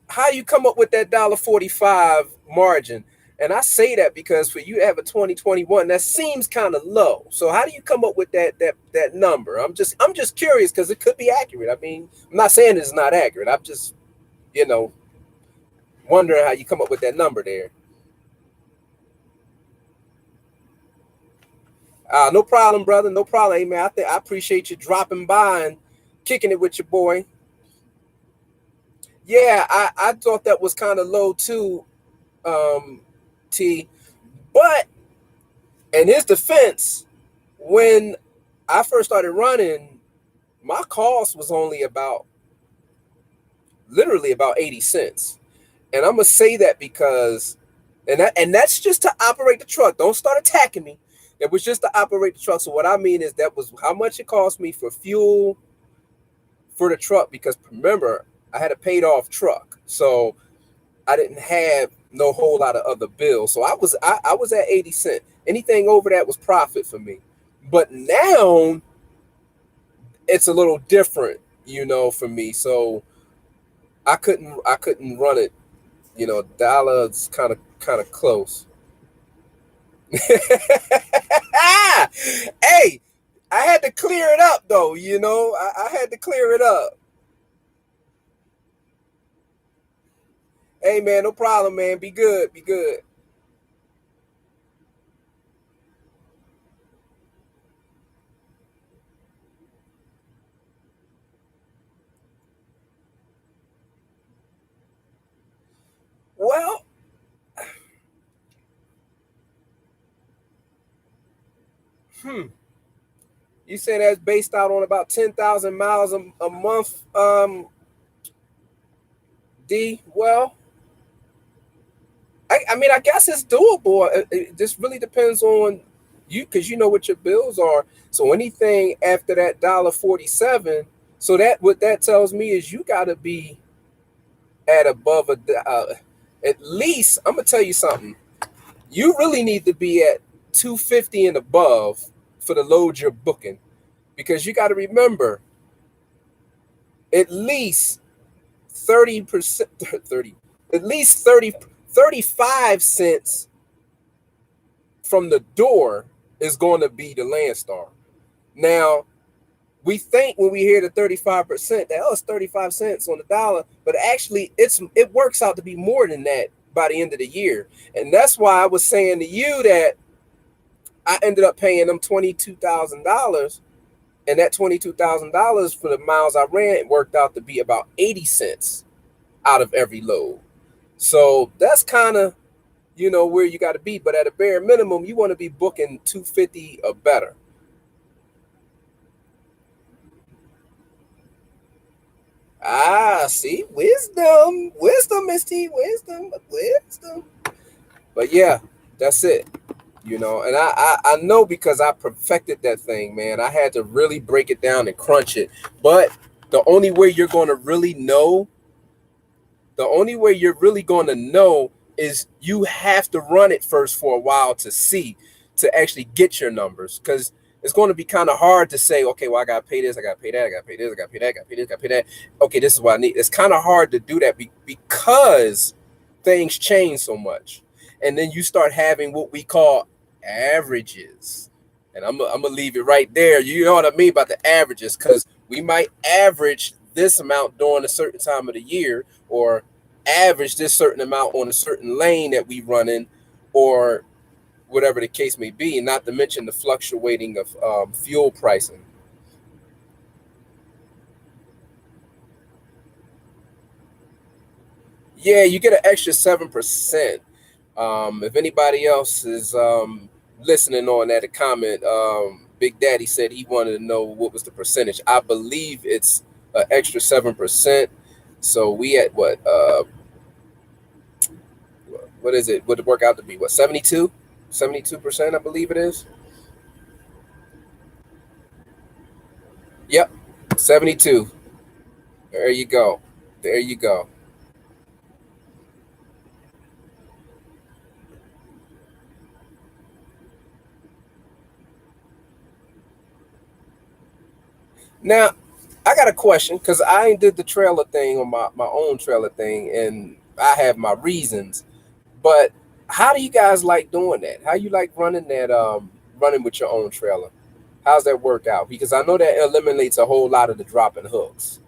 how you come up with that $1.45 margin? And I say that because for you to have a 2021, that seems kind of low. So how do you come up with that number? I'm just curious because it could be accurate. I mean, I'm not saying it's not accurate. I'm just, wondering how you come up with that number there. No problem, brother. No problem. Hey, man, I appreciate you dropping by and kicking it with your boy. Yeah, I thought that was kind of low too, T. But in his defense, when I first started running, my cost was only literally about 80 cents. And I'm gonna say that because, and that's just to operate the truck. Don't start attacking me. It was just to operate the truck. So what I mean is that was how much it cost me for fuel for the truck. Because remember, I had a paid off truck, so I didn't have no whole lot of other bills. So I was at 80 cents. Anything over that was profit for me. But now it's a little different, for me. So I couldn't run it. Dollar's kind of close. Hey, I had to clear it up though. I had to clear it up. Hey man, no problem, man. Be good. Be good. Well, you say that's based out on about 10,000 miles a month, D. Well, I mean, I guess it's doable. It just really depends on you, because you know what your bills are. So anything after that $1.47, so that what that tells me is you got to be at above at least. I'm gonna tell you something. You really need to be at 250 and above for the load you're booking, because you got to remember at least 30%, 30, at least 35 cents from the door is going to be the Landstar. Now, We think when we hear the 35% that, oh, it's 35 cents on the dollar, but actually it works out to be more than that by the end of the year. And that's why I was saying to you that I ended up paying them $22,000, and that $22,000 for the miles I ran worked out to be about 80 cents out of every load. So that's kind of, where you got to be. But at a bare minimum, you want to be booking 250 or better. Ah, see, wisdom, Miss T, wisdom. But yeah, that's it. And I know because I perfected that thing, man. I had to really break it down and crunch it. But the only way you're going to really know, the only way you're really going to know is you have to run it first for a while to actually get your numbers, because it's going to be kind of hard to say, okay, well, I got to pay this, I got to pay that, I got to pay this, I got to pay that, I got to pay this, I got to pay that. Okay, this is what I need. It's kind of hard to do that because things change so much. And then you start having what we call averages. And I'm going to leave it right there. You know what I mean about the averages, because we might average this amount during a certain time of the year, or average this certain amount on a certain lane that we run in, or whatever the case may be, not to mention the fluctuating of fuel pricing. Yeah, you get an extra 7%. If anybody else is listening on that, a comment, Big Daddy said he wanted to know what was the percentage. I believe it's an extra 7%. So we at what is it? Would it work out to be what, 72? 72%, I believe it is. Yep, 72. There you go. There you go. Now, I got a question, because I ain't did the trailer thing on my own trailer thing, and I have my reasons. But how do you guys like doing that? How you like running with your own trailer? How's that work out? Because I know that eliminates a whole lot of the dropping hooks.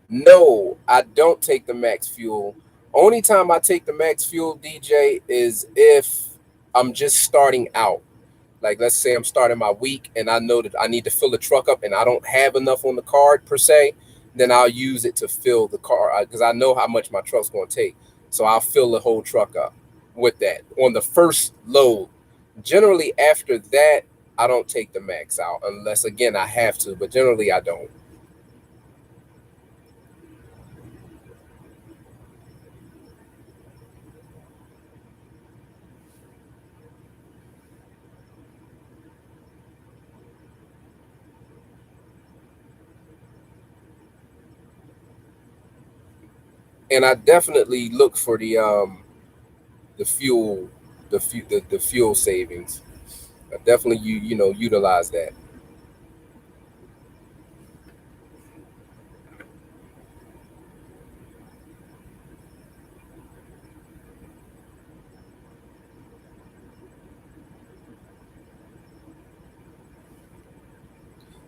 No, I don't take the max fuel. Only time I take the max fuel, DJ, is if I'm just starting out. Like, let's say I'm starting my week and I know that I need to fill the truck up and I don't have enough on the card per se, then I'll use it to fill the car, because I know how much my truck's going to take. So I'll fill the whole truck up with that on the first load. Generally, after that, I don't take the max out unless, again, I have to, but generally I don't. And I definitely look for the fuel, the fuel savings. I definitely utilize that.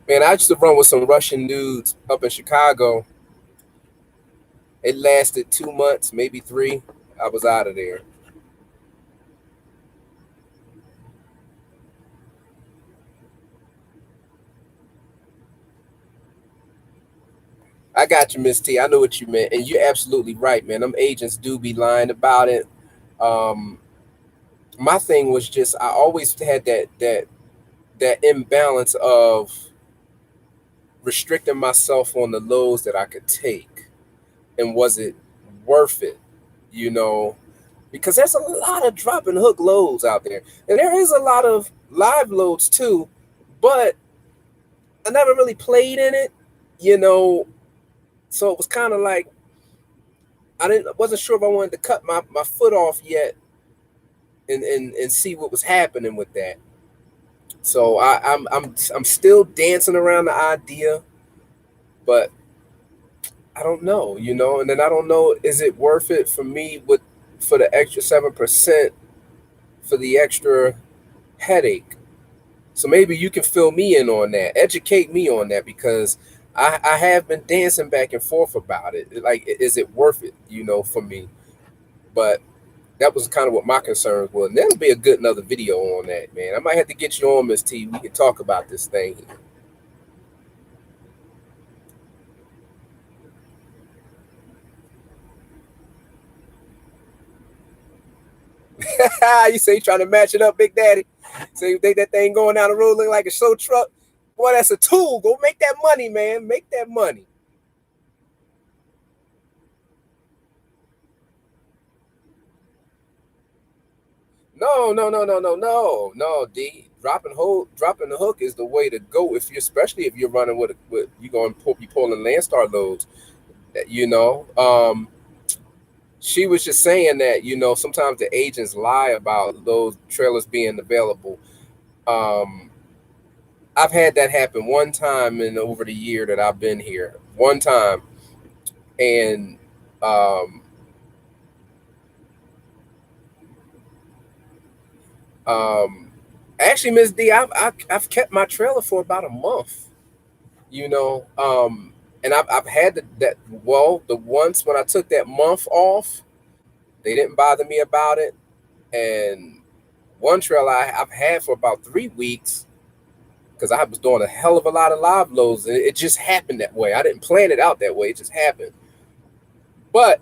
Man, I used to run with some Russian dudes up in Chicago. It lasted 2 months, maybe three. I was out of there. I got you, Miss T. I know what you meant, and you're absolutely right, man. Them agents do be lying about it. Um, my thing was just I always had that imbalance of restricting myself on the loads that I could take, and was it worth it? You know, because there's a lot of drop and hook loads out there, and there is a lot of live loads too. But I never really played in it, you know, so it was kind of like wasn't sure if I wanted to cut my foot off yet, and see what was happening with that. So I'm still dancing around the idea, but I don't know, and then I don't know, is it worth it for me for the extra 7% for the extra headache? So maybe you can fill me in on that, educate me on that, because I have been dancing back and forth about it. Like, is it worth it, for me? But that was kind of what my concerns were. And that'll be a good another video on that, man. I might have to get you on, Miss T. We can talk about this thing. You say you trying to match it up, Big Daddy. So you think that thing going down the road look like a show truck? Boy, that's a tool. Go make that money, man. Make that money. No, no, no, no, no, no, no. D, dropping the hook is the way to go. If you, especially if you're running with you going you pulling Landstar loads. You know, she was just saying that sometimes the agents lie about those trailers being available. Um, I've had that happen one time in over the year that I've been here. One time, and um, um, actually, Miss D, I've kept my trailer for about a month. You know, and I've had that. Well, the once when I took that month off, they didn't bother me about it, and one trailer I've had for about 3 weeks because I was doing a hell of a lot of live loads, and it just happened that way. I didn't plan it out that way; it just happened. But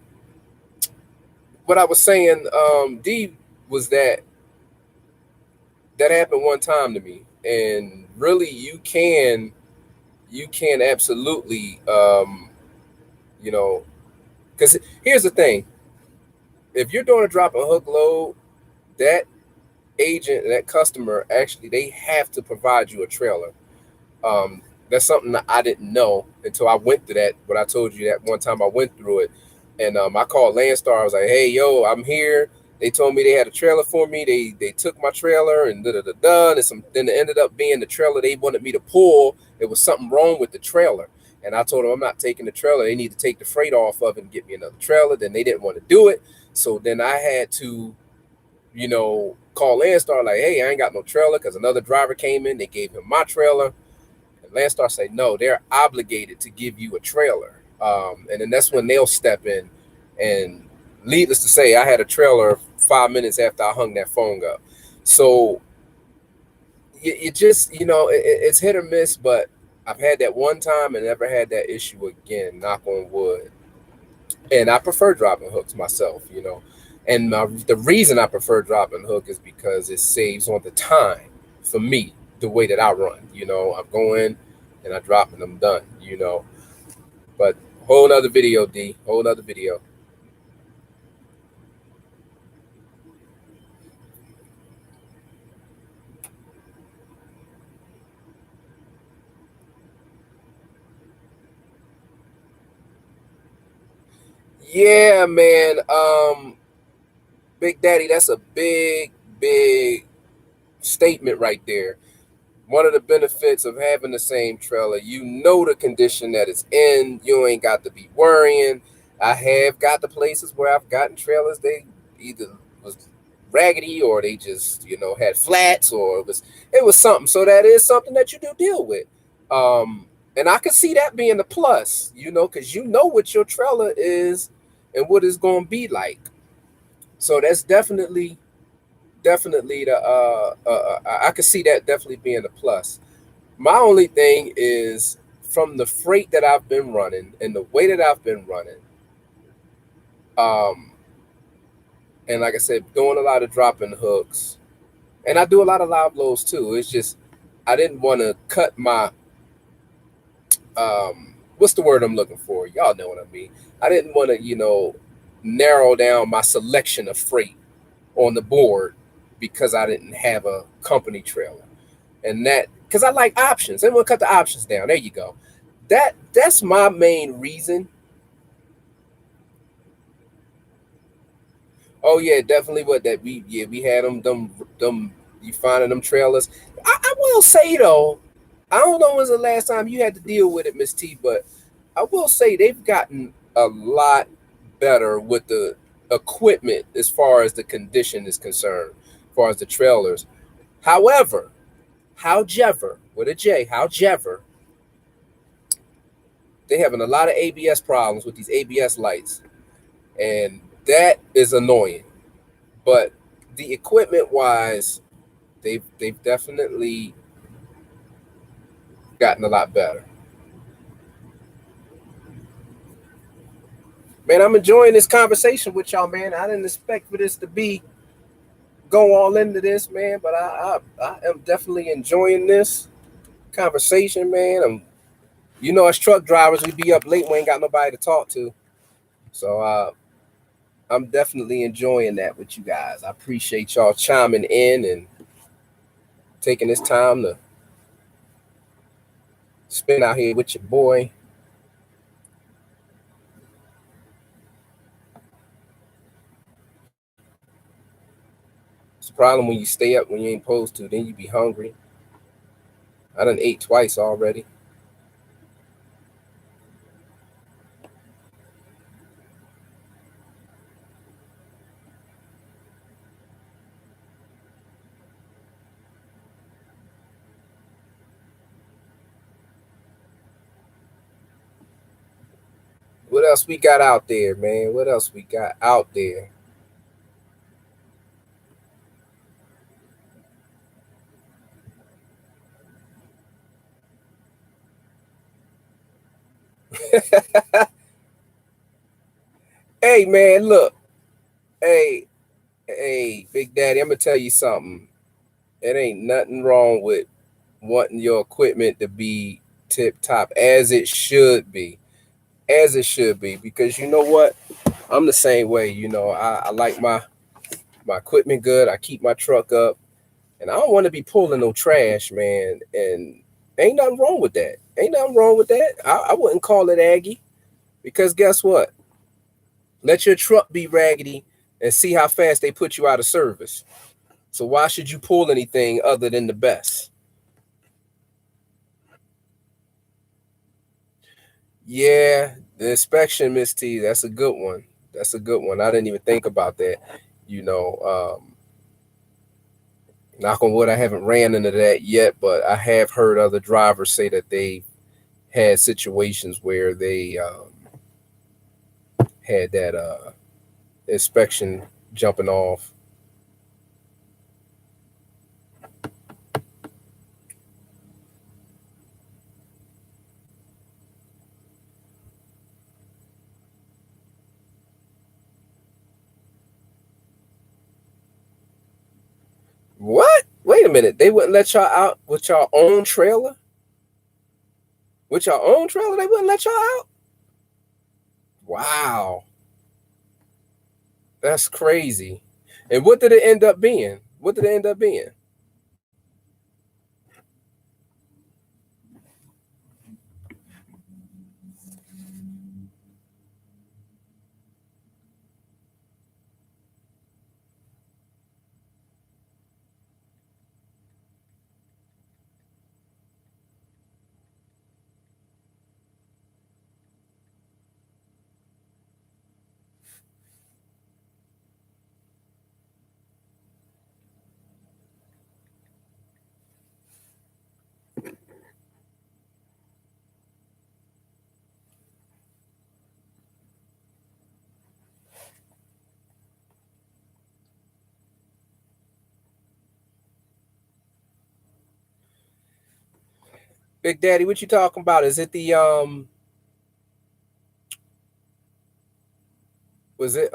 what I was saying, D, was that happened one time to me, and really, you can absolutely, you know, because here's the thing: if you're doing a drop and hook load, that agent, that customer, actually, they have to provide you a trailer. Um, that's something that I didn't know until I went through that. What I told you that one time I went through it, and I called Landstar. I was like, "Hey, yo, I'm here." They told me they had a trailer for me. They took my trailer and da da da da. And some then it ended up being the trailer they wanted me to pull. There was something wrong with the trailer, and I told them I'm not taking the trailer. They need to take the freight off of it and get me another trailer. Then they didn't want to do it, so then I had to call Landstar like, "Hey, I ain't got no trailer," because another driver came in. They gave him my trailer. Landstar say no, they're obligated to give you a trailer, and then that's when they'll step in. And needless to say, I had a trailer 5 minutes after I hung that phone up. So you just it's hit or miss, but I've had that one time and never had that issue again. Knock on wood. And I prefer dropping hooks myself, and the reason I prefer dropping hook is because it saves on the time for me, the way that I run. I'm going and I drop and I'm done. But whole nother video, D. Whole nother video. Yeah, man. Big Daddy, that's a big, big statement right there. One of the benefits of having the same trailer, the condition that it's in. You ain't got to be worrying. I have got the places where I've gotten trailers. They either was raggedy or they just had flats, or it was something. So that is something that you do deal with. And I could see that being a plus, because what your trailer is and what it's going to be like. So that's definitely I could see that definitely being a plus. My only thing is, from the freight that I've been running and the way that I've been running, um, and like I said, doing a lot of dropping hooks, and I do a lot of live loads too. It's just I didn't want to cut my what's the word I'm looking for? Y'all know what I mean. I didn't want to narrow down my selection of freight on the board because I didn't have a company trailer. And that, because I like options. And we'll cut the options down. There you go. That's my main reason. Oh yeah, definitely. What that we had them you finding them trailers. I will say though, I don't know when was the last time you had to deal with it, Miss T, but I will say they've gotten a lot better with the equipment as far as the condition is concerned, as far as the trailers. However, with a J, however, they having a lot of ABS problems with these ABS lights, and that is annoying. But the equipment wise, they've definitely gotten a lot better. Man, I'm enjoying this conversation with y'all, man. I didn't expect for this to be go all into this, man, but I am definitely enjoying this conversation, man. As truck drivers, we be up late, we ain't got nobody to talk to, so I'm definitely enjoying that with you guys. I appreciate y'all chiming in and taking this time to spend out here with your boy. It's a problem when you stay up when you ain't supposed to, then you be hungry. I done ate twice already. What else we got out there, man? What else we got out there? Hey, man, look. Hey, hey, Big Daddy, I'm gonna tell you something. It ain't nothing wrong with wanting your equipment to be tip top as it should be. As it should be. Because you know what? I'm the same way. I like my equipment good. I keep my truck up. And I don't want to be pulling no trash, man. And ain't nothing wrong with that. Ain't nothing wrong with that. I wouldn't call it Aggie. Because guess what? Let your truck be raggedy and see how fast they put you out of service. So why should you pull anything other than the best? Yeah, the inspection, Miss T, that's a good one. That's a good one. I didn't even think about that. You know, knock on wood, I haven't ran into that yet, but I have heard other drivers say that they had situations where they had that inspection jumping off. What? Wait a minute. They wouldn't let y'all out with your own trailer? With your own trailer, they wouldn't let y'all out? Wow. That's crazy. And what did it end up being? What did it end up being? Big Daddy, what you talking about? Is it the was it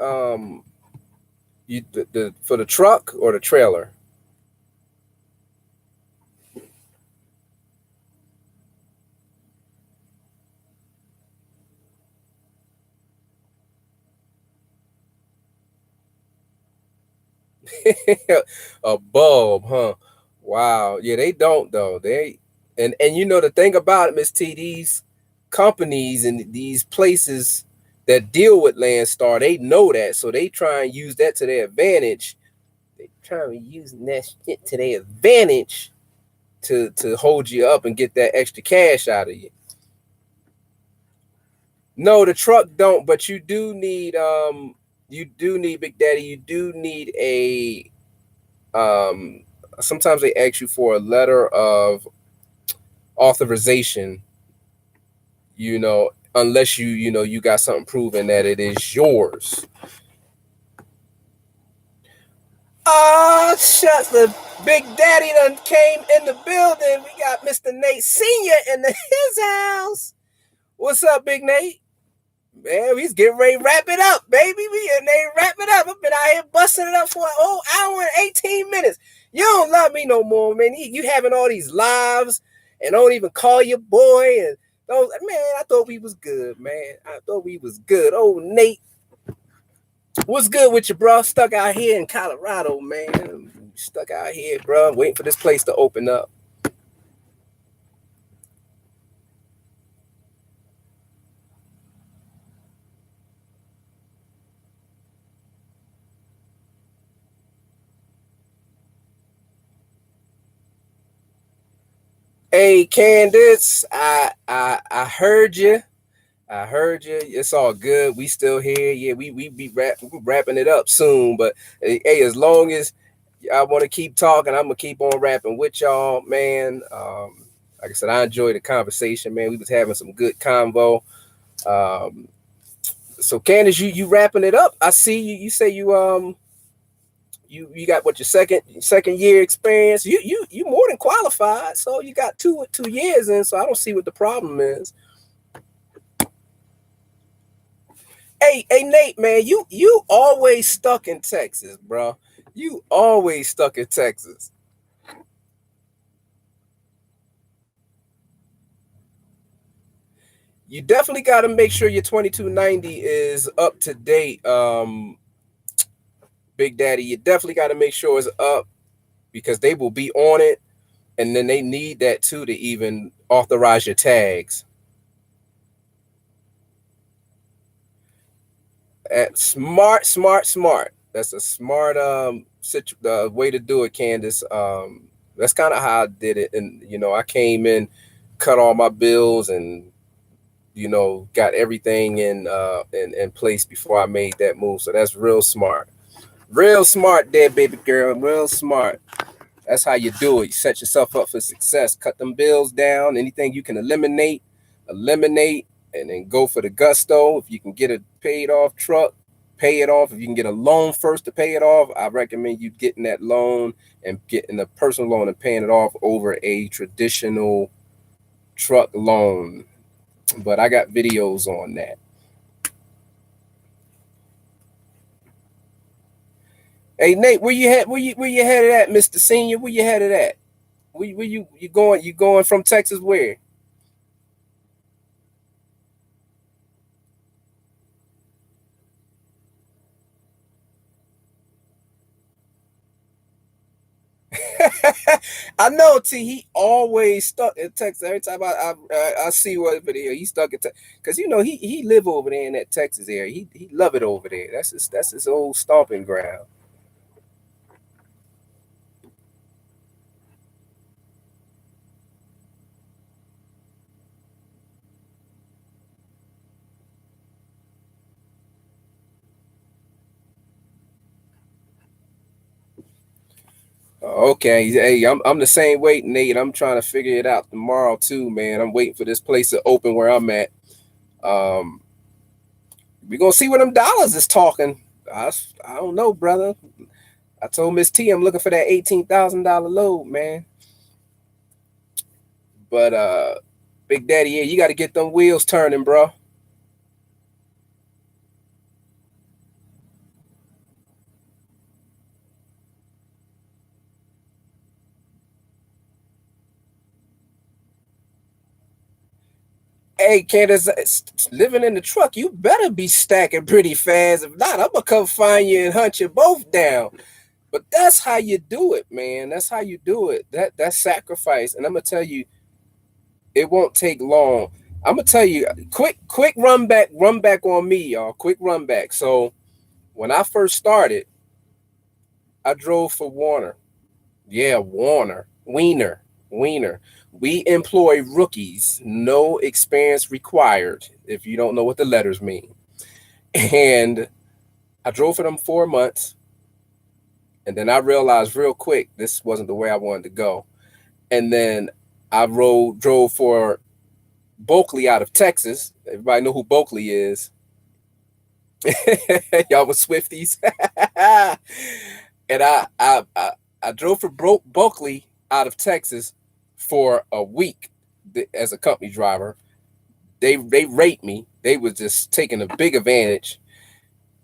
you the for the truck or the trailer? A bulb, huh? Wow. Yeah, they don't though. And the thing about it, Miss T, these companies and these places that deal with Landstar, they know that, so they try and use that to their advantage. They try and use that shit to their advantage to hold you up and get that extra cash out of you. No, the truck don't, but you do need Big Daddy. You do need a um sometimes they ask you for a letter of authorization, unless you got something proving that it is yours. Shucks, the Big Daddy done came in the building. We got Mr. Nate Sr. in his house. What's up, Big Nate? Man, he's getting ready to wrap it up, baby. We and they wrap it up. I've been out here busting it up for an whole hour and 18 minutes. You don't love me no more, man. You having all these lives and don't even call your boy and those, man. I thought we was good, man. I thought we was good. Oh, Nate, what's good with you, bro? Stuck out here in Colorado, man. Stuck out here, bro. Waiting for this place to open up. Hey, Candace, I heard you. I heard you. It's all good. We still here. Yeah, we be wrapping it up soon. But hey, as long as I want to keep talking, I'm gonna keep on rapping with y'all, man. Like I said, I enjoyed the conversation, man. We was having some good convo. Um, so Candace, you wrapping it up. I see you. You say you got what, your second year experience. You more than qualified. So you got 2 years in. So I don't see what the problem is. Hey, Nate, man, you always stuck in Texas, bro. You always stuck in Texas. You definitely got to make sure your 2290 is up to date, Big Daddy. You definitely got to make sure it's up because they will be on it, and then they need that too to even authorize your tags. At smart. That's a smart way to do it, Candace. That's kind of how I did it, and I came in, cut all my bills, and got everything in place before I made that move. So that's real smart, there, baby girl, real smart. That's how you do it. You set yourself up for success. Cut them bills down. Anything you can eliminate, and then go for the gusto. If you can get a paid off truck, pay it off. If you can get a loan first to pay it off, I recommend you getting that loan and getting a personal loan and paying it off over a traditional truck loan. But I got videos on that. Hey Nate, where you had where you headed at, Mr. Senior? Where you headed at? Where you going? You going from Texas where? I know T. He always stuck in Texas. Every time I see one video, he stuck in Texas because he live over there in that Texas area. He love it over there. That's his old stomping ground. Okay, hey, I'm the same way, Nate. I'm trying to figure it out tomorrow too, man. I'm waiting for this place to open where I'm at. Um, we gonna see what them dollars is talking. I don't know, brother. I told Miss T I'm looking for that $18,000 load, man. But Big Daddy, yeah, you got to get them wheels turning, bro. Hey, Candace, living in the truck, you better be stacking pretty fast. If not, I'm gonna come find you and hunt you both down. But that's how you do it, man. That's how you do it. That's sacrifice. And I'm gonna tell you, it won't take long. I'm gonna tell you, quick run back on me, y'all. Quick run back. So when I first started, I drove for Warner. Yeah, Warner. Wiener. We employ rookies, no experience required if you don't know what the letters mean. And I drove for them 4 months. And then I realized real quick this wasn't the way I wanted to go. And then I drove for Bulkley out of Texas. Everybody know who Bulkley is. Y'all was Swifties. And I drove for Bulkley out of Texas for a week as a company driver. They rate me. They was just taking a big advantage.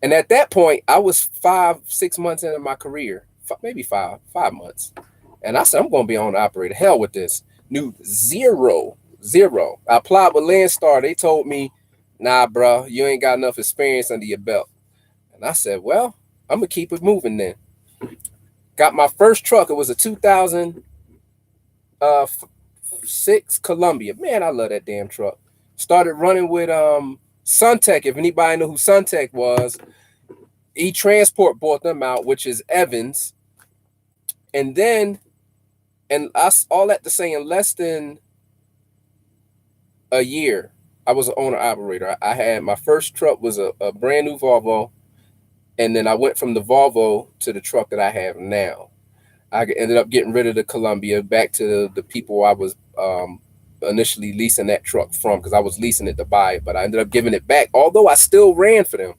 And at that point, I was 5, 6 months into my career, maybe 5 months. And I said, I'm going to be on the operator. Hell with this. Knew zero. I applied with Landstar. They told me, nah, bro, you ain't got enough experience under your belt. And I said, well, I'm going to keep it moving then. Got my first truck. It was a 2006 Columbia. Man, I love that damn truck. Started running with Suntech. If anybody know who Suntech was, E-Transport bought them out, which is Evans. And then, and us all that to say, in less than a year, I was an owner operator. I had my first truck was a brand new Volvo, and then I went from the Volvo to the truck that I have now. I ended up getting rid of the Columbia back to the people I was initially leasing that truck from, because I was leasing it to buy it, but I ended up giving it back, although I still ran for them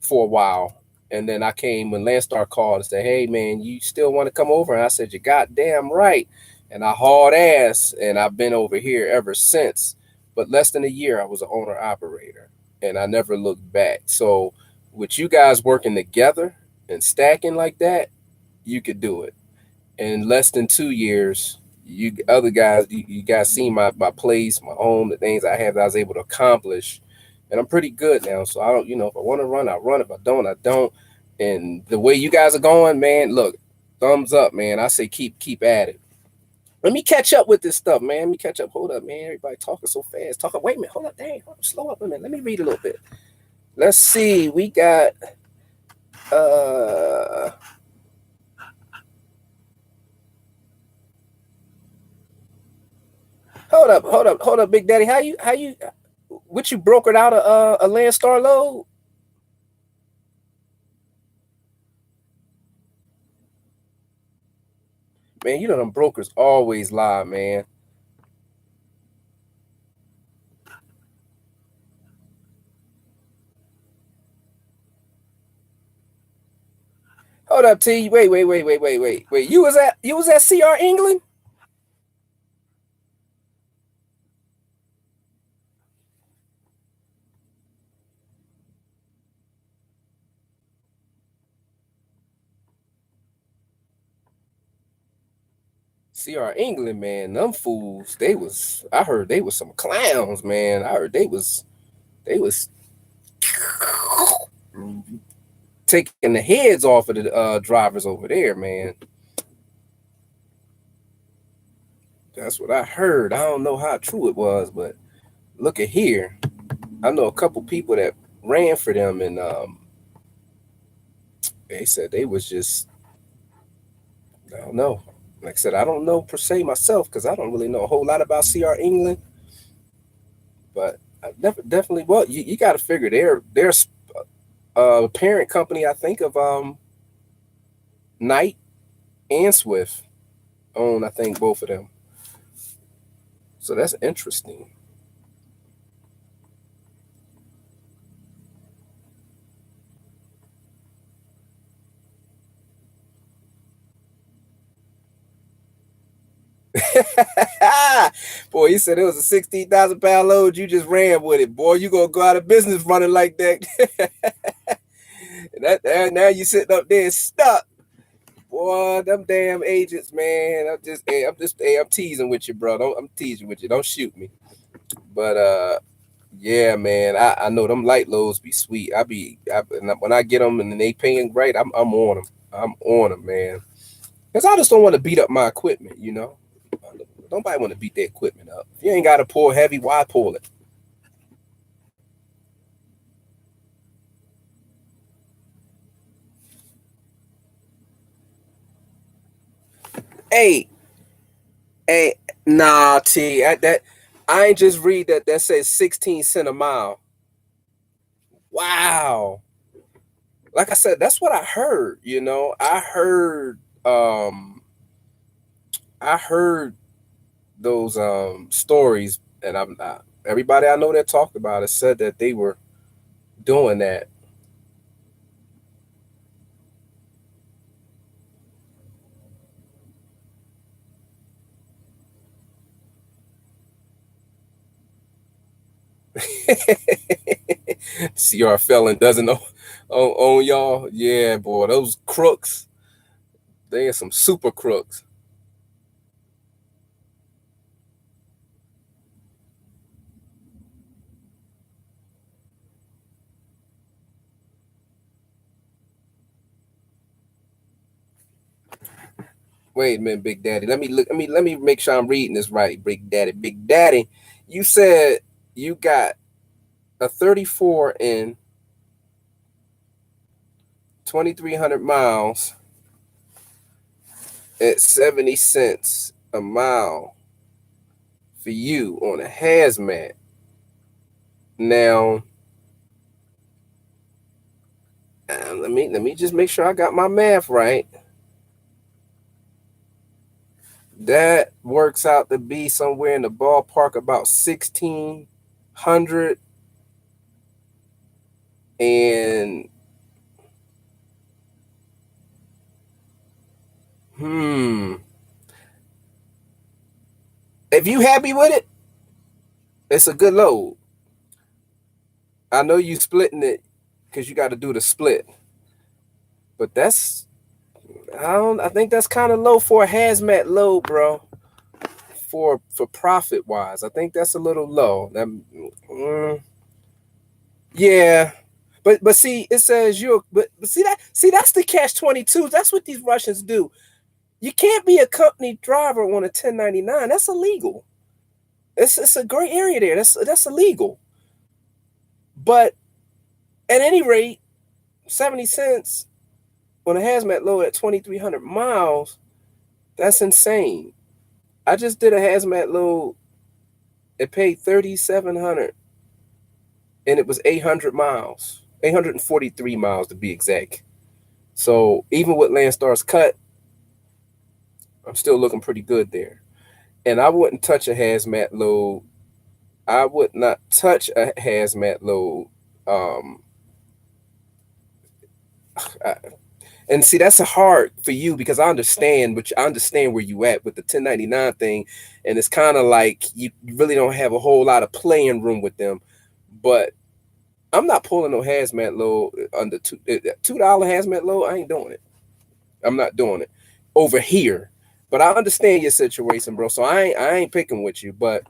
for a while. And then I came when Landstar called and said, hey, man, you still want to come over? And I said, you're goddamn right. And I hauled ass, and I've been over here ever since. But less than a year, I was an owner operator, and I never looked back. So with you guys working together and stacking like that, you could do it. In less than 2 years, you other guys, you guys seen my place, my home, the things I have that I was able to accomplish. And I'm pretty good now. So I don't, if I want to run, I run. If I don't, I don't. And the way you guys are going, man, look, thumbs up, man. I say keep at it. Let me catch up with this stuff, man. Let me catch up. Hold up, man. Everybody talking so fast. Wait a minute. Hold up. Dang. Slow up a minute. Let me read a little bit. Let's see. We got uh hold up, Big Daddy. How you what you brokered out a Landstar load? Man, you know them brokers always lie, man. Hold up, T. Wait. You was at CR England? CR England, man, them fools, I heard they was some clowns, man. I heard they was taking the heads off of the drivers over there, man. That's what I heard. I don't know how true it was, but look at here. I know a couple people that ran for them, and they said they was just, I don't know. Like I said, I don't know per se myself because I don't really know a whole lot about CR England, but I definitely, well, you got to figure they're parent company, I think, of Knight and Swift own, I think, both of them. So that's interesting. Boy, he said it was a 16,000 pound load. You just ran with it, boy. You gonna go out of business running like that. that now you sitting up there stuck. Boy, them damn agents, man. I'm teasing with you, bro. I'm teasing with you. Don't shoot me. But yeah, man. I know them light loads be sweet. When I get them and they paying right, I'm on them. I'm on them, man. Cause I just don't want to beat up my equipment, you know. Nobody want to beat their equipment up. If you ain't got to pull heavy, why pull it? Hey, hey, Nah, T, I ain't just read that. That says 16 cents a mile. Wow. Like I said, that's what I heard. I heard those stories, and I'm not everybody I know that talked about it said that they were doing that. CR Felon doesn't own y'all. Yeah, boy, those crooks. They are some super crooks. Wait a minute, Big Daddy. Let me look. Let me make sure I'm reading this right, Big Daddy. Big Daddy, you said you got a 34 in 2,300 miles at 70 cents a mile for you on a hazmat. Now, let me just make sure I got my math right. That works out to be somewhere in the ballpark about 1,600 and hmm. If you happy with it, it's a good load. I know you splitting it because you got to do the split, but I think that's kind of low for a hazmat load, bro. For profit wise, I think that's a little low. Yeah, but see, it says you. But see that's the catch 22. That's what these Russians do. You can't be a company driver on a 1099. That's illegal. It's a gray area there. That's illegal. But at any rate, 70 cents on a hazmat load at 2,300 miles. That's insane. I just did a hazmat load. It paid 3,700, and it was 800 miles, 843 miles to be exact. So even with Landstar's cut, I'm still looking pretty good there. And I wouldn't touch a hazmat load. I would not touch a hazmat load. Um, I, and see, that's a hard for you because I understand where you at with the 1099 thing, and it's kind of like you really don't have a whole lot of playing room with them. But I'm not pulling no hazmat load under $2 hazmat load. I ain't doing it. I'm not doing it over here. But I understand your situation, bro. So I ain't picking with you. But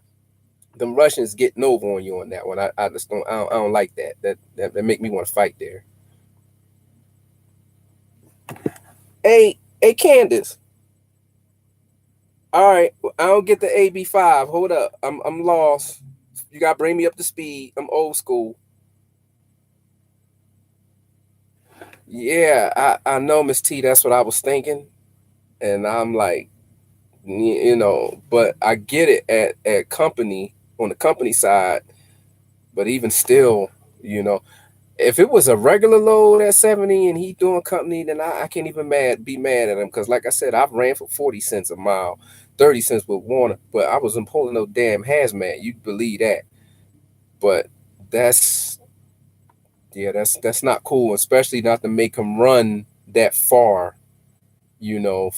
them Russians getting over on you on that one. I just don't like that. That make me want to fight there. Hey, Candace. All right, I don't get the AB5. Hold up, I'm lost. You got to bring me up to speed. I'm old school. Yeah, I know, Miss T. That's what I was thinking, and I'm like, but I get it at company on the company side, but even still, you know, if it was a regular load at 70 and he doing company, then I can't even be mad at him because, like I said, I've ran for 40 cents a mile, 30 cents with Warner, but I wasn't pulling no damn hazmat. You believe that? But that's yeah, that's not cool, especially not to make him run that far. You know,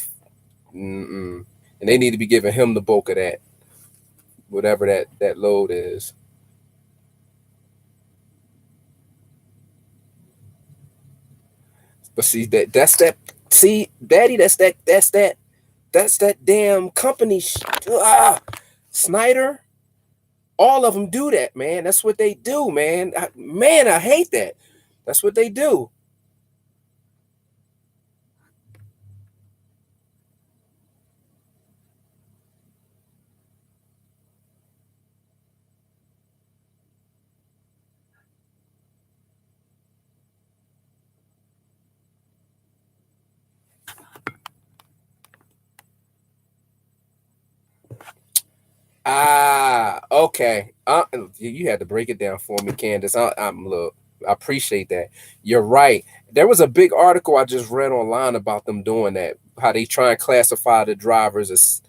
Mm-mm. And they need to be giving him the bulk of that, whatever that load is. But see that's that. See, Daddy, that's that damn company. Snyder. All of them do that, man. That's what they do, man. I hate that. That's what they do. Okay, you had to break it down for me, Candace. I'm look. I appreciate that. You're right. There was a big article I just read online about them doing that. How they try and classify the drivers as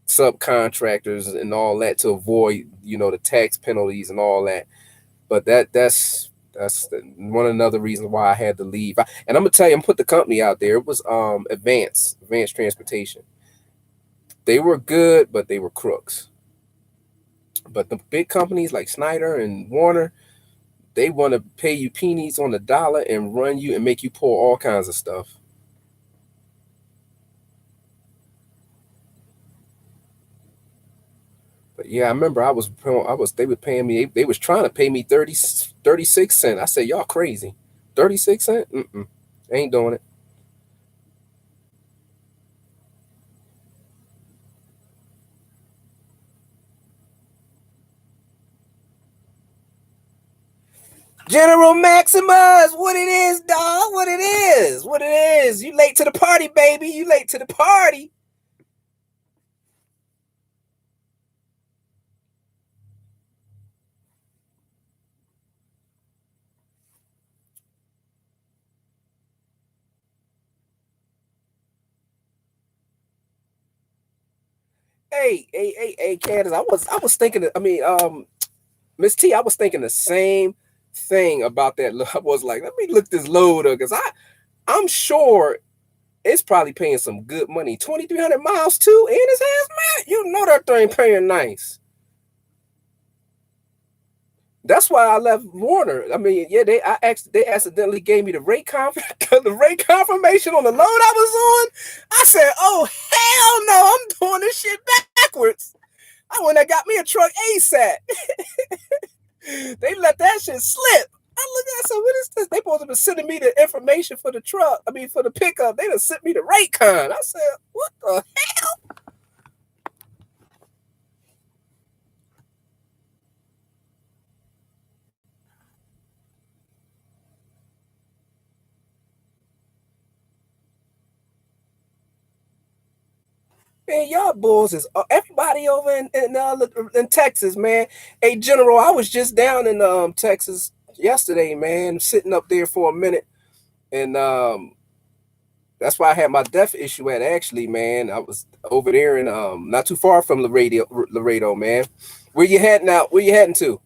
subcontractors and all that to avoid, the tax penalties and all that. But that's one another reason why I had to leave. And I'm gonna tell you, I'm put the company out there. It was Advanced Transportation. They were good, but they were crooks. But the big companies like Snyder and Warner, they want to pay you pennies on the dollar and run you and make you pull all kinds of stuff. But yeah, I remember they were paying me, they was trying to pay me 36 cents. I said, y'all crazy. 36 cents? Mm-mm. Ain't doing it. General Maximus, what it is, dog? What it is? What it is? You late to the party, baby. You late to the party. Hey, Candace. I was thinking. Miss T. I was thinking the same thing about that. I was like, let me look this load up because I'm sure it's probably paying some good money. 2,300 miles too, and his ass man. You know that thing paying nice. That's why I left Warner. I mean, yeah, they accidentally gave me the the rate confirmation on the load I was on. I said, "Oh hell no, I'm doing this shit backwards." I went and got me a truck ASAP. They let that shit slip. I look at it, so what is this? They supposed to be sending me the information for the truck. I mean, for the pickup. They done sent me the rate con. I said, what the man, y'all bulls is everybody over in Texas, man. Hey, General, I was just down in Texas yesterday, man, sitting up there for a minute, and that's why I had my death issue at actually, man. I was over there in not too far from Laredo, man. Where you heading out? Where you heading to?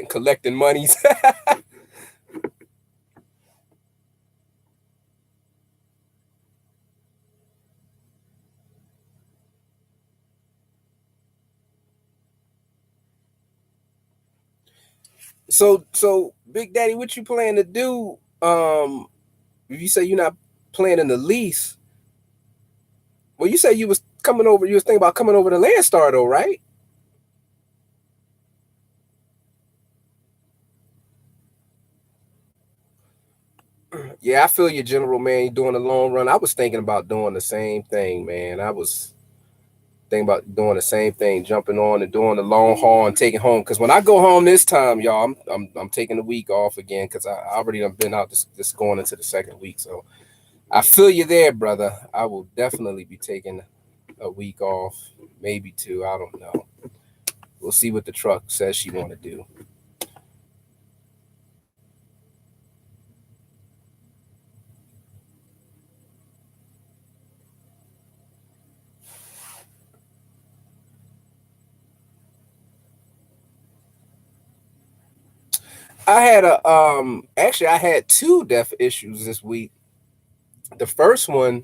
Collecting monies. So Big Daddy, what you plan to do? If you say you're not planning the lease, well, you say you was coming over. You was thinking about coming over to Landstar, though, right? Yeah, I feel you, General, man. You doing the long run. I was thinking about doing the same thing, man. I was thinking about doing the same thing, jumping on and doing the long haul and taking home. Because when I go home this time, y'all, I'm taking the week off again because I already done been out this going into the second week. So I feel you there, brother. I will definitely be taking a week off, maybe two. I don't know. We'll see what the truck says she want to do. I had a actually I had two death issues this week. The first one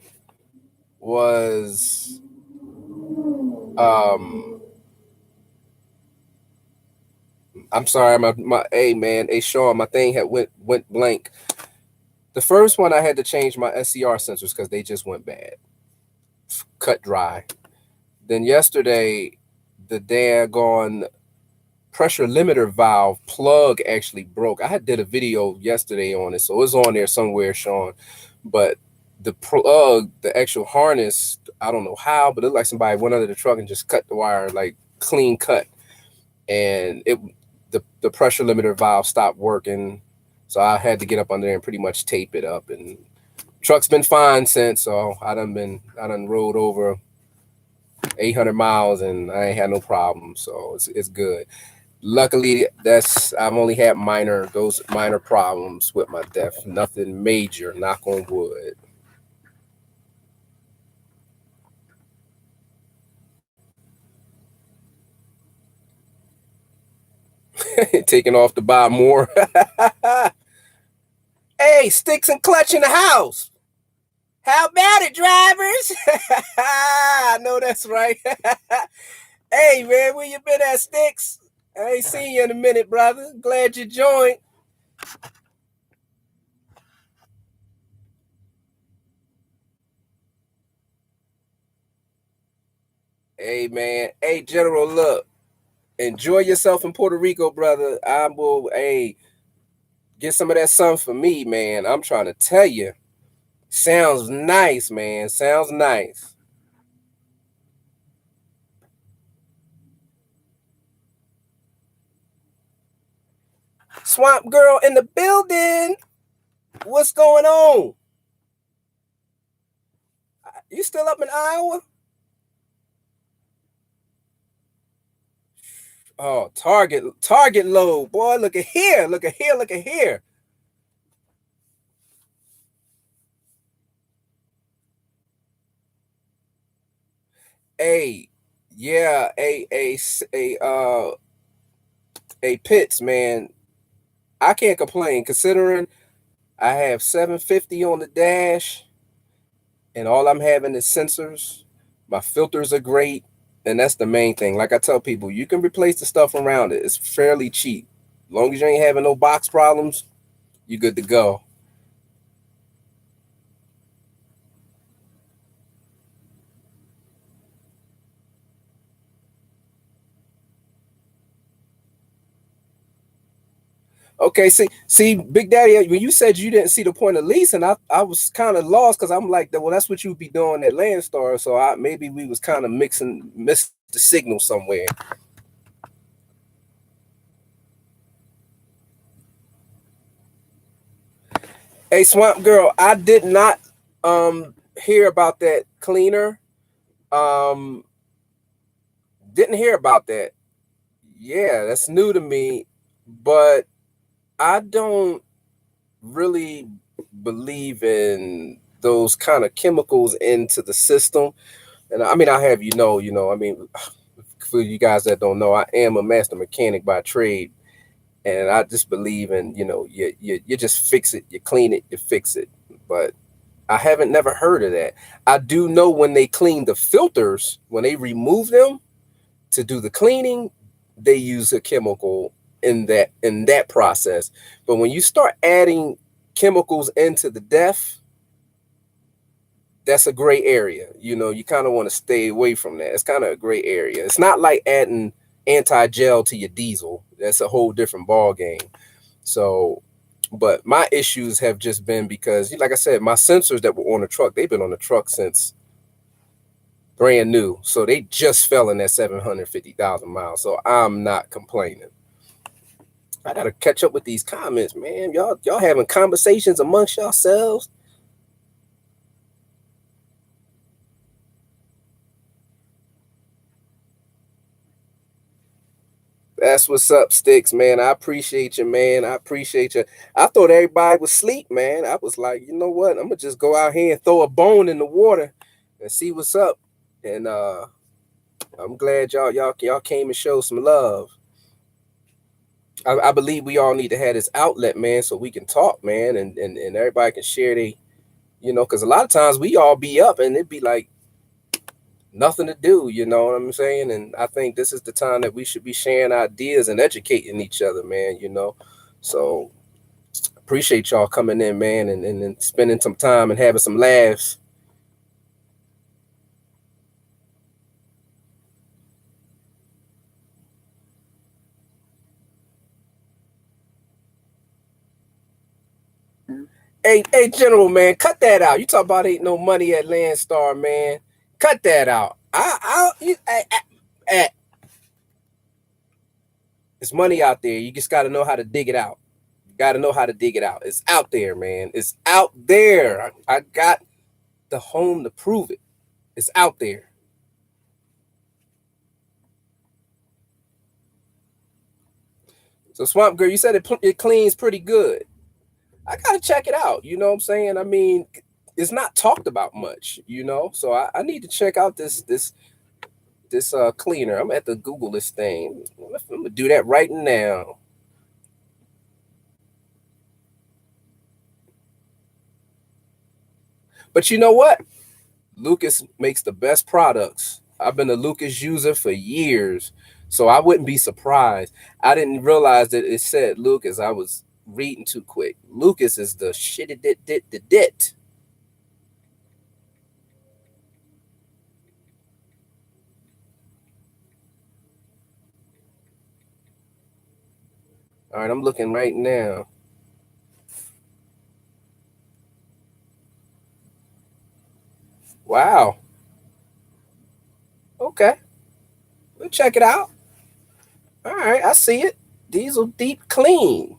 was um I'm sorry, my hey man, hey Sean, my thing had went blank. The first one I had to change my SCR sensors because they just went bad, cut dry. Then yesterday, the daggone pressure limiter valve plug actually broke. I had did a video yesterday on it, so it's on there somewhere, Sean. But the plug, the actual harness, I don't know how, but it looked like somebody went under the truck and just cut the wire, like clean cut, and the pressure limiter valve stopped working. So I had to get up under there and pretty much tape it up. And truck's been fine since. So I done rode over 800 miles, and I ain't had no problem. So it's good. Luckily, that's I've only had those minor problems with my death. Nothing major. Knock on wood. Taking off to buy more. Hey, sticks and clutch in the house. How about it, drivers? I know that's right. Hey, man, where you been at, Sticks? I ain't seen you in a minute, brother. Glad you joined. Hey, man. Hey, General, look. Enjoy yourself in Puerto Rico, brother. I will, hey, get some of that sun for me, man. I'm trying to tell you. Sounds nice, man. Sounds nice. Swamp Girl in the building. What's going on? You still up in Iowa? Oh, Target load, boy. Look at here. Look at here. Look at here. Hey, yeah, a Pitts, man. I can't complain considering I have 750 on the dash and all I'm having is sensors. My filters are great, and that's the main thing. Like I tell people, you can replace the stuff around it. It's fairly cheap. As long as you ain't having no box problems, you're good to go. Okay, see, Big Daddy, when you said you didn't see the point of leasing, I was kind of lost because I'm like, well, that's what you'd be doing at Landstar. So maybe we was kind of missed the signal somewhere. Hey, Swamp Girl, I did not hear about that cleaner. Um, didn't hear about that. Yeah, that's new to me, but I don't really believe in those kind of chemicals into the system. And I mean, I have I mean, for you guys that don't know, I am a master mechanic by trade, and I just believe in you just fix it, you clean it, you fix it. But I haven't never heard of that. I do know when they clean the filters, when they remove them to do the cleaning, they use a chemical in that process. But when you start adding chemicals into the def, that's a gray area. You kind of want to stay away from that. It's kind of a gray area. It's not like adding anti-gel to your diesel. That's a whole different ball game. So, but my issues have just been because, like I said, my sensors that were on the truck, they've been on the truck since brand new. So they just fell in that 750,000 miles. So I'm not complaining. I gotta catch up with these comments, man. Y'all having conversations amongst yourselves. That's what's up, Sticks, man. I appreciate you, man. I appreciate you. I thought everybody was asleep, man. I was like, you know what? I'm gonna just go out here and throw a bone in the water and see what's up. And I'm glad y'all came and showed some love. I believe we all need to have this outlet, man, so we can talk, man, and everybody can share because a lot of times we all be up and it'd be like nothing to do, you know what I'm saying? And I think this is the time that we should be sharing ideas and educating each other, man. So appreciate y'all coming in, man, and spending some time and having some laughs. Hey, General, man, cut that out. You talk about ain't no money at Landstar, man. Cut that out. It's money out there. You just got to know how to dig it out. You got to know how to dig it out. It's out there, man. It's out there. I got the home to prove it. It's out there. So Swamp Girl, you said it cleans pretty good. I gotta check it out. You know what I'm saying? I mean, it's not talked about much, so I need to check out this cleaner. I'm at the Google this thing. I'm gonna do that right now. But you know what? Lucas makes the best products. I've been a Lucas user for years, so I wouldn't be surprised. I didn't realize that it said Lucas. I was reading too quick. Lucas is the shit dit. All right, I'm looking right now. Wow. Okay, we'll check it out. All right, I see it. Diesel Deep Clean.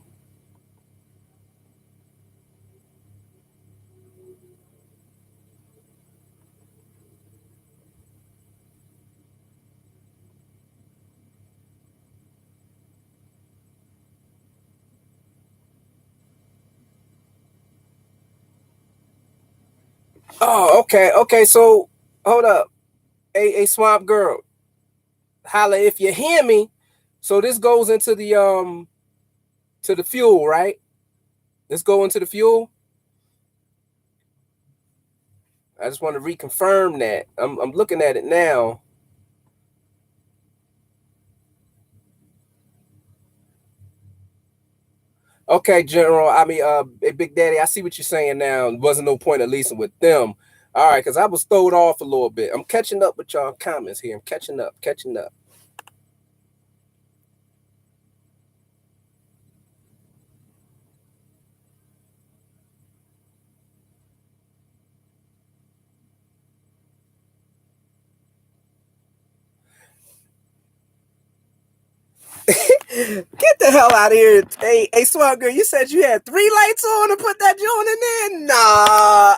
Oh, okay, okay. So hold up, a Swamp Girl, holla if you hear me. So this goes into the to the fuel, right? Let's go into the fuel. I just want to reconfirm that. I'm looking at it now. Okay, General. I mean, hey, Big Daddy. I see what you're saying now. Wasn't no point at least with them. All right, because I was throwed off a little bit. I'm catching up with y'all comments here. I'm catching up, catching up. Get the hell out of here. Hey, Swag Girl, you said you had three lights on to put that joint in there? Nah,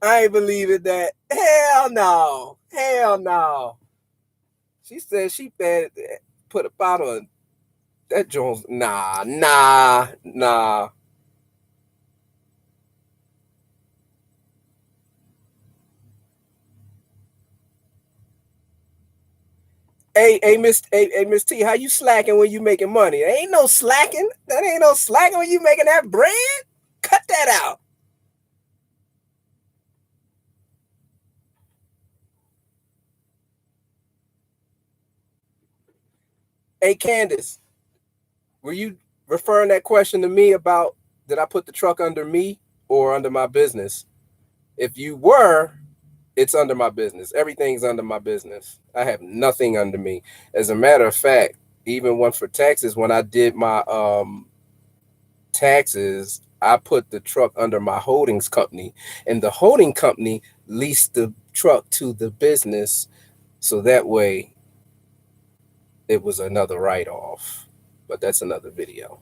I ain't believing that. Hell no. Hell no. She said she put a bottle of that joint. Nah. Hey, Miss T, how you slacking when you making money? There ain't no slacking. That ain't no slacking when you making that bread. Cut that out. Hey, Candace, were you referring that question to me about did I put the truck under me or under my business? If you were, it's under my business. Everything's under my business. I have nothing under me. As a matter of fact, even one for taxes, when I did my taxes, I put the truck under my holdings company, and the holding company leased the truck to the business, so that way it was another write off. But that's another video.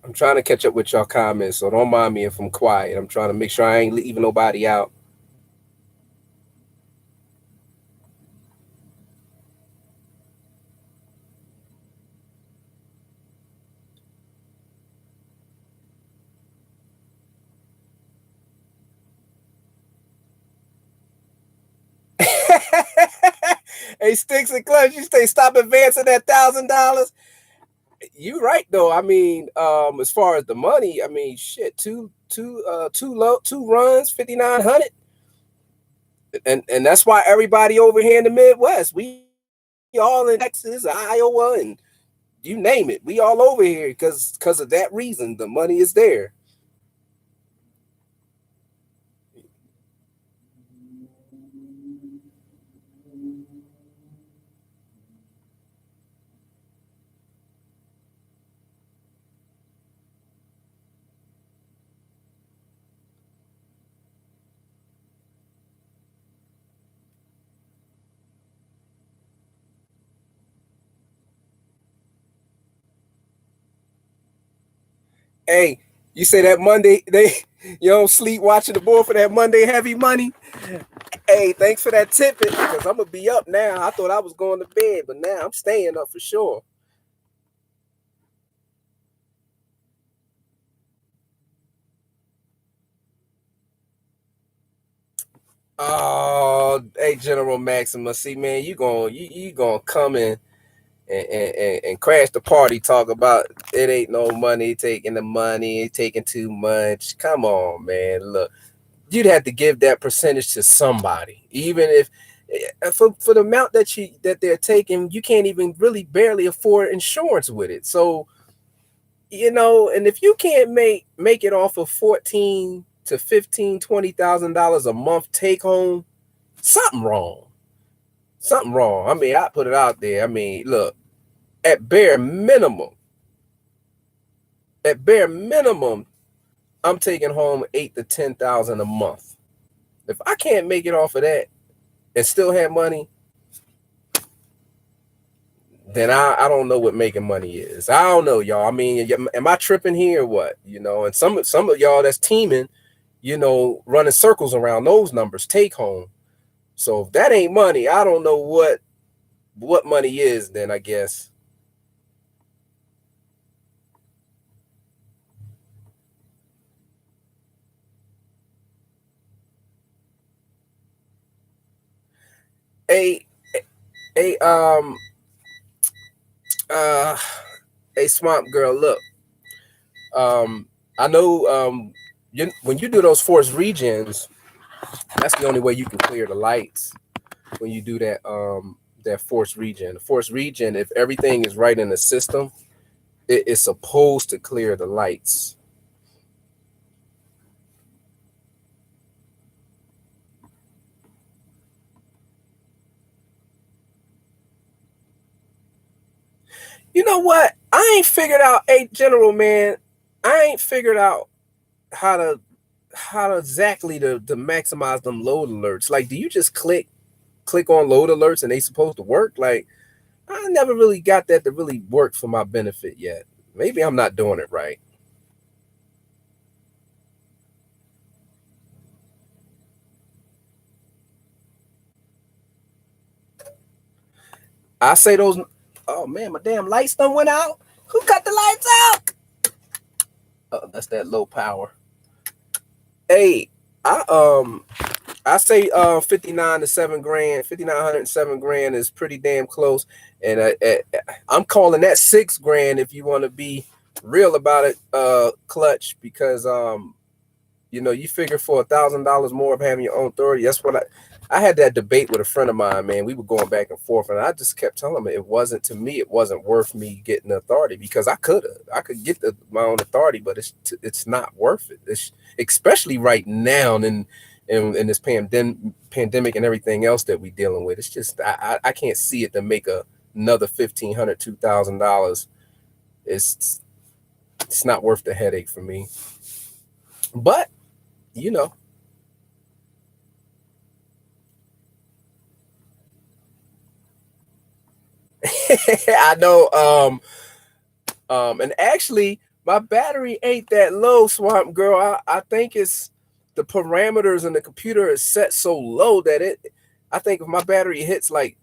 I'm trying to catch up with y'all comments, so don't mind me if I'm quiet. I'm trying to make sure I ain't leaving nobody out. Hey, Sticks and Clutch, you stay stop advancing that $1,000. You right though. I mean, as far as the money, I mean, shit, two runs, 5,900, and that's why everybody over here in the Midwest, we all in Texas, Iowa, and you name it, we all over here because of that reason. The money is there. Hey, you say that Monday they You don't sleep watching the board for that Monday heavy money. Hey, thanks for that tippet because I'm gonna be up now. I thought I was going to bed, but now I'm staying up for sure. Oh, hey, General Maximus. See, man, you gonna come in and crash the party. Talk about it ain't no money, taking the money, taking too much. Come on, man. Look, you'd have to give that percentage to somebody, even if for the amount that they're taking, you can't even really barely afford insurance with it. So and if you can't make it off of 14 to 15, $20,000 a month take home, something wrong. Something wrong. I mean, I put it out there. I mean, look, at bare minimum, at bare minimum, I'm taking home 8 to 10,000 a month. If I can't make it off of that and still have money, then I don't know what making money is. I don't know, y'all. I mean, am I tripping here or what? And some of y'all that's teaming, running circles around those numbers take home. So if that ain't money, I don't know what money is then, I guess. A a uh a swamp girl, look. Um I know when you do those force regions, that's the only way you can clear the lights when you do that force region. The force region, if everything is right in the system, it is supposed to clear the lights. You know what? I ain't figured out, hey General man, I ain't figured out how to how to exactly to maximize them load alerts. Like, do you just click on load alerts and they supposed to work? Like, I never really got that to really work for my benefit yet. Maybe I'm not doing it right. I say those. Oh man, my damn lights done went out. Who cut the lights out? That's that low power. Hey, I I say 59 to 7 grand, 5,907 grand is pretty damn close, and I'm calling that 6 grand if you want to be real about it, clutch, because you figure for $1,000 more of having your own authority. That's what I had that debate with a friend of mine, man. We were going back and forth, and I just kept telling him it wasn't, to me, it wasn't worth me getting the authority, because I could get my own authority, but it's not worth it. It's, especially right now in this pandemic and everything else that we're dealing with. It's just I can't see it to make another $1,500, $2,000. It's it's not worth the headache for me. But you know, I know. And actually, my battery ain't that low, Swamp Girl. I think it's the parameters in the computer is set so low that I think if my battery hits like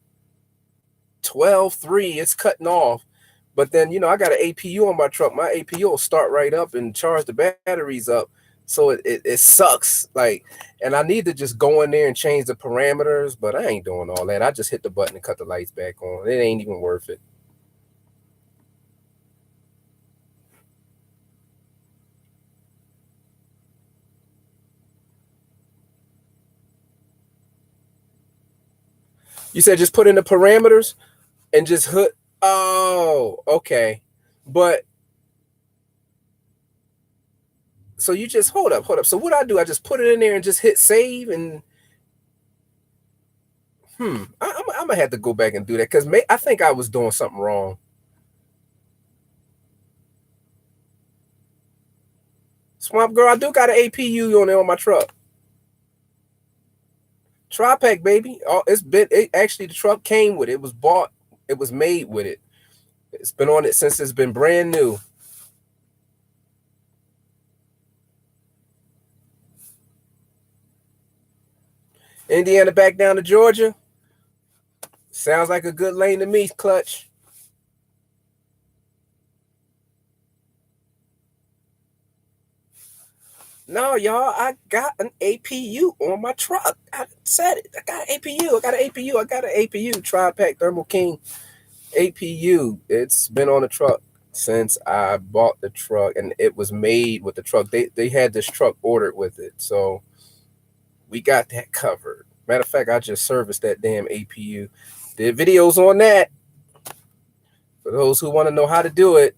12.3, it's cutting off. But then, I got an APU on my truck. My APU will start right up and charge the batteries up. So it sucks. Like, and I need to just go in there and change the parameters, but I ain't doing all that. I just hit the button and cut the lights back on. It ain't even worth it. You said just put in the parameters and just hook. Oh, okay. But so you just hold up. So what I do, I just put it in there and just hit save and I'm gonna have to go back and do that because I think I was doing something wrong. Swamp Girl, I do got an APU on there on my truck. Tri-Pack, baby. Oh, actually the truck came with it. It was bought, it was made with it. It's been on it since it's been brand new. Indiana back down to Georgia. Sounds like a good lane to me, Clutch. No, y'all, I got an APU on my truck. I said it. I got an APU. I got an APU. I got an APU. Tri-Pack Thermo King APU. It's been on the truck since I bought the truck, and it was made with the truck. They had this truck ordered with it, so we got that covered. Matter of fact, I just serviced that damn APU. Did videos on that. For those who want to know how to do it,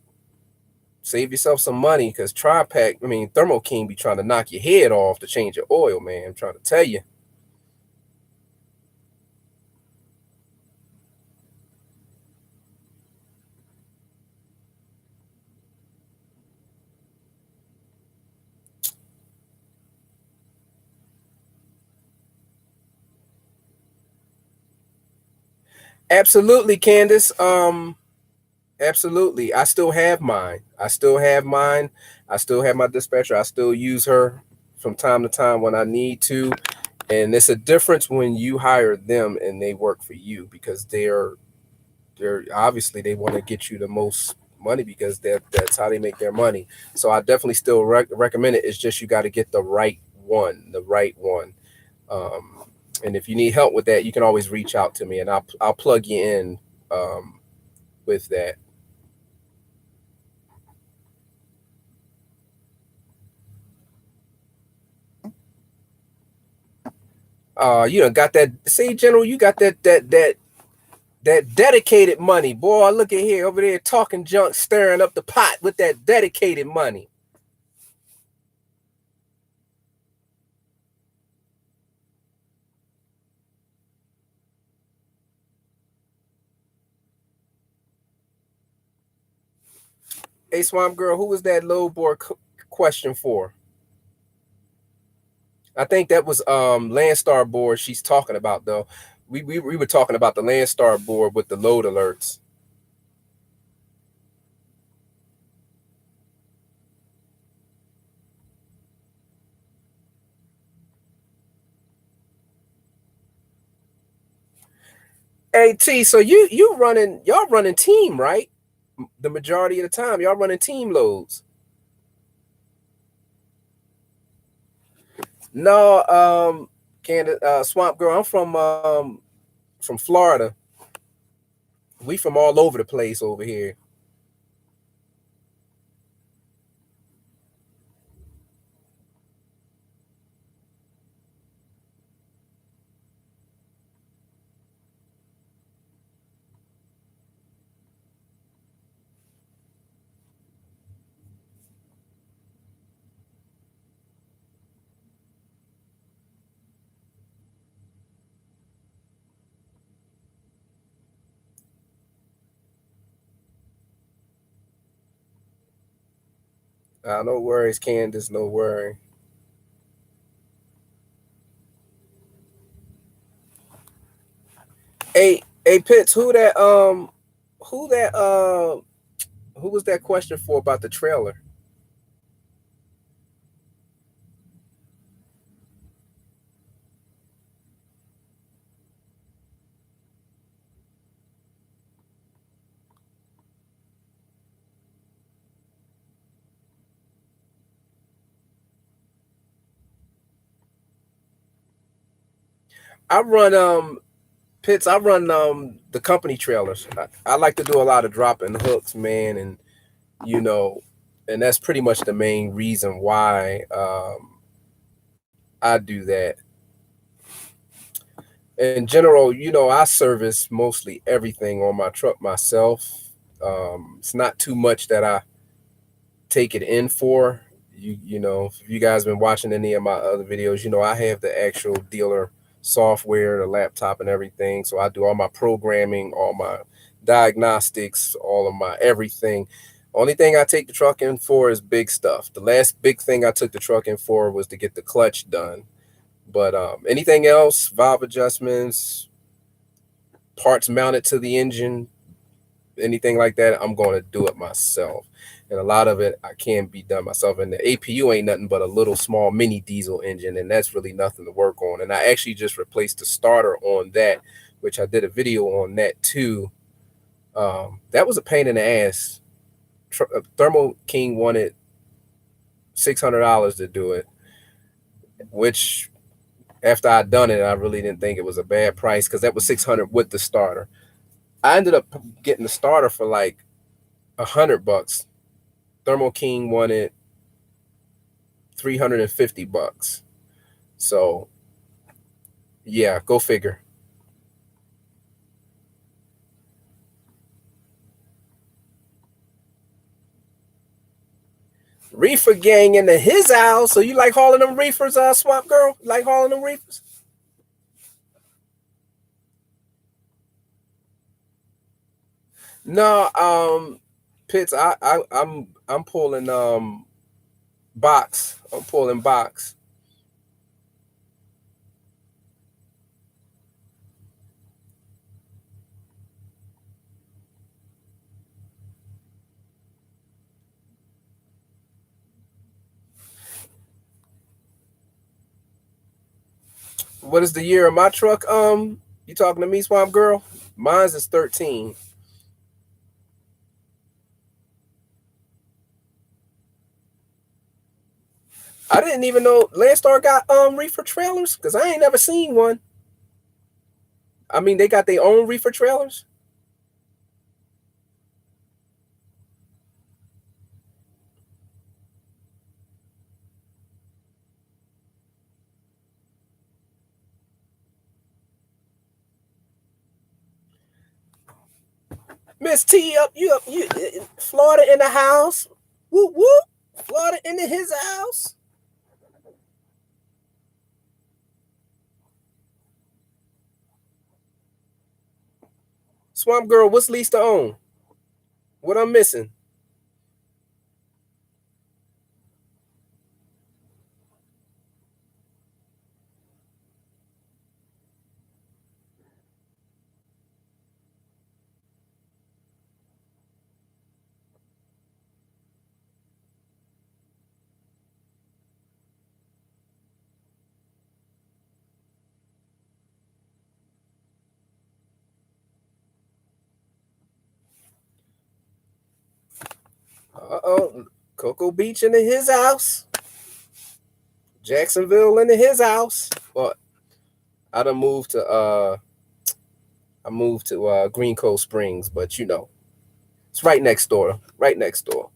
save yourself some money because Tri-Pack, Thermo King be trying to knock your head off to change your oil, man. I'm trying to tell you. Absolutely, Candace. Absolutely. I still have mine. I still have mine. I still have my dispatcher. I still use her from time to time when I need to. And it's a difference when you hire them and they work for you because they're obviously they want to get you the most money because that's how they make their money. So I definitely still recommend it. It's just you got to get the right one, the right one. Um, and if you need help with that, you can always reach out to me and I'll plug you in with that. You done got that. See, General, you got that dedicated money, boy. Look at here over there talking junk, stirring up the pot with that dedicated money. Hey, Swamp Girl, who was that low board question for? I think that was Landstar board she's talking about though. We were talking about the Landstar board with the load alerts. Hey T, so y'all running team, right? The majority of the time, y'all running team loads. No, Swamp Girl, I'm from Florida. We from all over the place over here. No worries, Candace. No worry. Hey, Pitts. Who that who was that question for about the trailer? I run Pitts. I run the company trailers. I like to do a lot of dropping hooks, man, and you know, and that's pretty much the main reason why I do that. In general, I service mostly everything on my truck myself. It's not too much that I take it in for. If you guys been watching any of my other videos, I have the actual dealer software, the laptop, and everything. So I do all my programming, all my diagnostics, all of my everything. Only thing I take the truck in for is big stuff. The last big thing I took the truck in for was to get the clutch done. But anything else, valve adjustments, parts mounted to the engine, anything like that, I'm going to do it myself. and a lot of it I can be done myself. And the APU ain't nothing but a little small mini diesel engine, and that's really nothing to work on. And I actually just replaced the starter on that, which I did a video on that too. That was a pain in the ass. Thermo King wanted $600 to do it, which after I'd done it, I really didn't think it was a bad price because that was 600 with the starter. I ended up getting the starter for like $100. Thermo King wanted $350. So yeah, go figure. Reefer gang into his house. So you like hauling them reefers, Swamp Girl? You like hauling them reefers? No, Pitts. I'm pulling box. I'm pulling box. What is the year of my truck? You talking to me, Swamp Girl? Mine's is 13. I didn't even know Landstar got reefer trailers because I ain't never seen one. I mean, they got their own reefer trailers. Miss T you Florida in the house. Whoop whoop. Florida in his house. Swamp Girl, what's lease to own? What I'm missing? Uh-oh. Cocoa Beach into his house. Jacksonville into his house. But I done moved to I moved to Green Cove Springs, but you know, it's right next door. Right next door.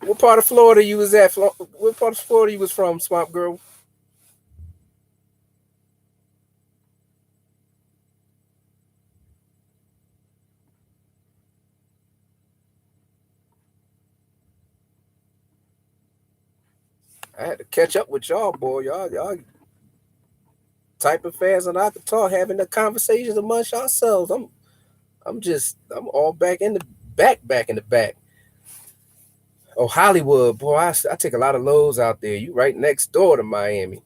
What part of Florida you was at? What part of Florida you was from, Swamp Girl? I had to catch up with y'all, boy. Y'all typing fast and I could talk, having the conversations amongst ourselves. I'm all back in the back in the back. Oh, Hollywood, boy, I take a lot of loads out there. You right next door to Miami.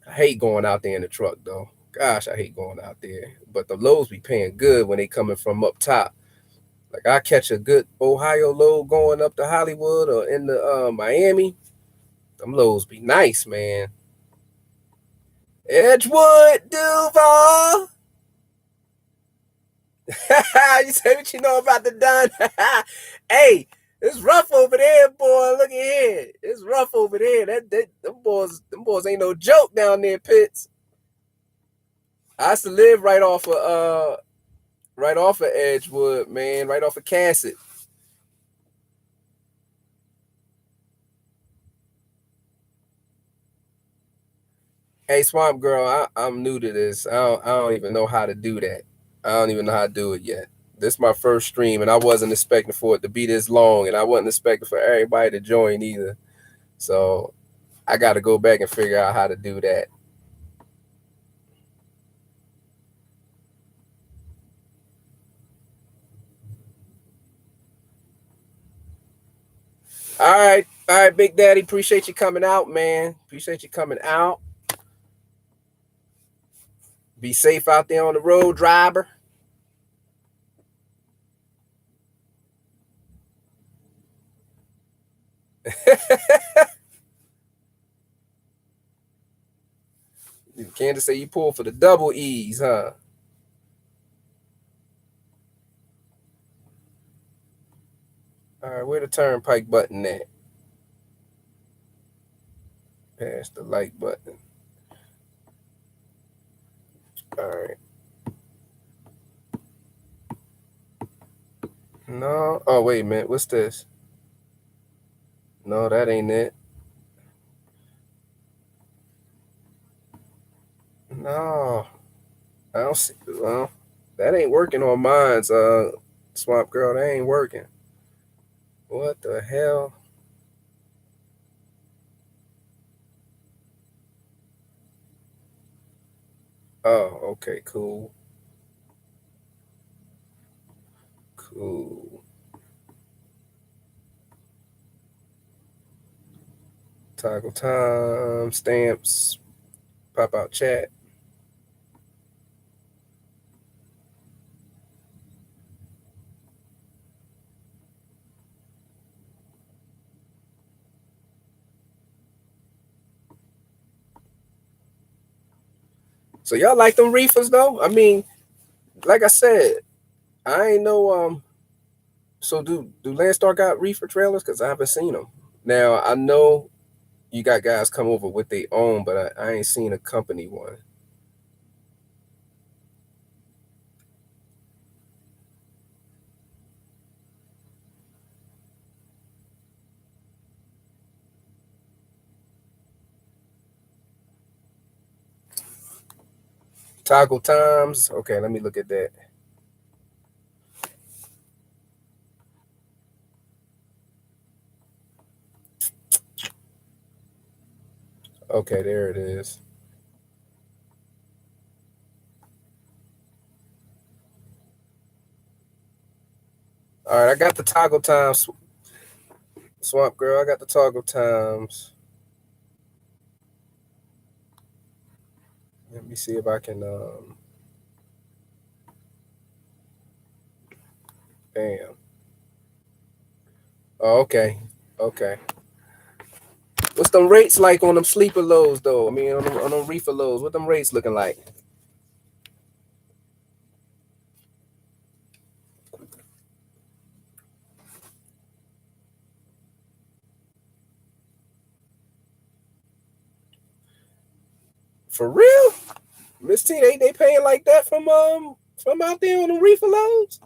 I hate going out there in the truck though. Gosh, I hate going out there. But the loads be paying good when they coming from up top. Like I catch a good Ohio load going up to Hollywood or in the Miami. Them loads be nice, man. Edgewood, Duval. You say what you know about the Don? Hey, it's rough over there, boy. Look at here. It's rough over there. Them boys ain't no joke down there, Pitts. I used to live right off of Edgewood, man, right off of Cassett. Hey, Swamp Girl, I'm new to this. I don't even know how to do that. I don't even know how to do it yet. This is my first stream, and I wasn't expecting for it to be this long, and I wasn't expecting for everybody to join either. So I got to go back and figure out how to do that. All right, Big Daddy. Appreciate you coming out, man. Appreciate you coming out. Be safe out there on the road, driver. Candace say you pull for the double E's, huh? All right, where the turnpike button at? Pass the light button. All right. No. Oh, wait a minute. What's this? No, that ain't it. No. I don't see. Well, that ain't working on mine's, Swamp Girl. That ain't working. What the hell? Oh, okay. Cool. Cool. Toggle time. Stamps. Pop out chat. So y'all like them reefers though? I mean, like I said, I ain't know. So do Landstar got reefer trailers? Cause I haven't seen them. Now I know you got guys come over with their own, but I ain't seen a company one. Toggle times. Okay, let me look at that. Okay, there it is. All right, I got the toggle times, Swamp Girl. I got the toggle times. Let me see if I can. Bam. Oh, okay. Okay. What's them rates like on them sleeper lows though? I mean, on them reefer lows, what them rates looking like? For real? Miss T, they paying like that from out there on the reefer loads?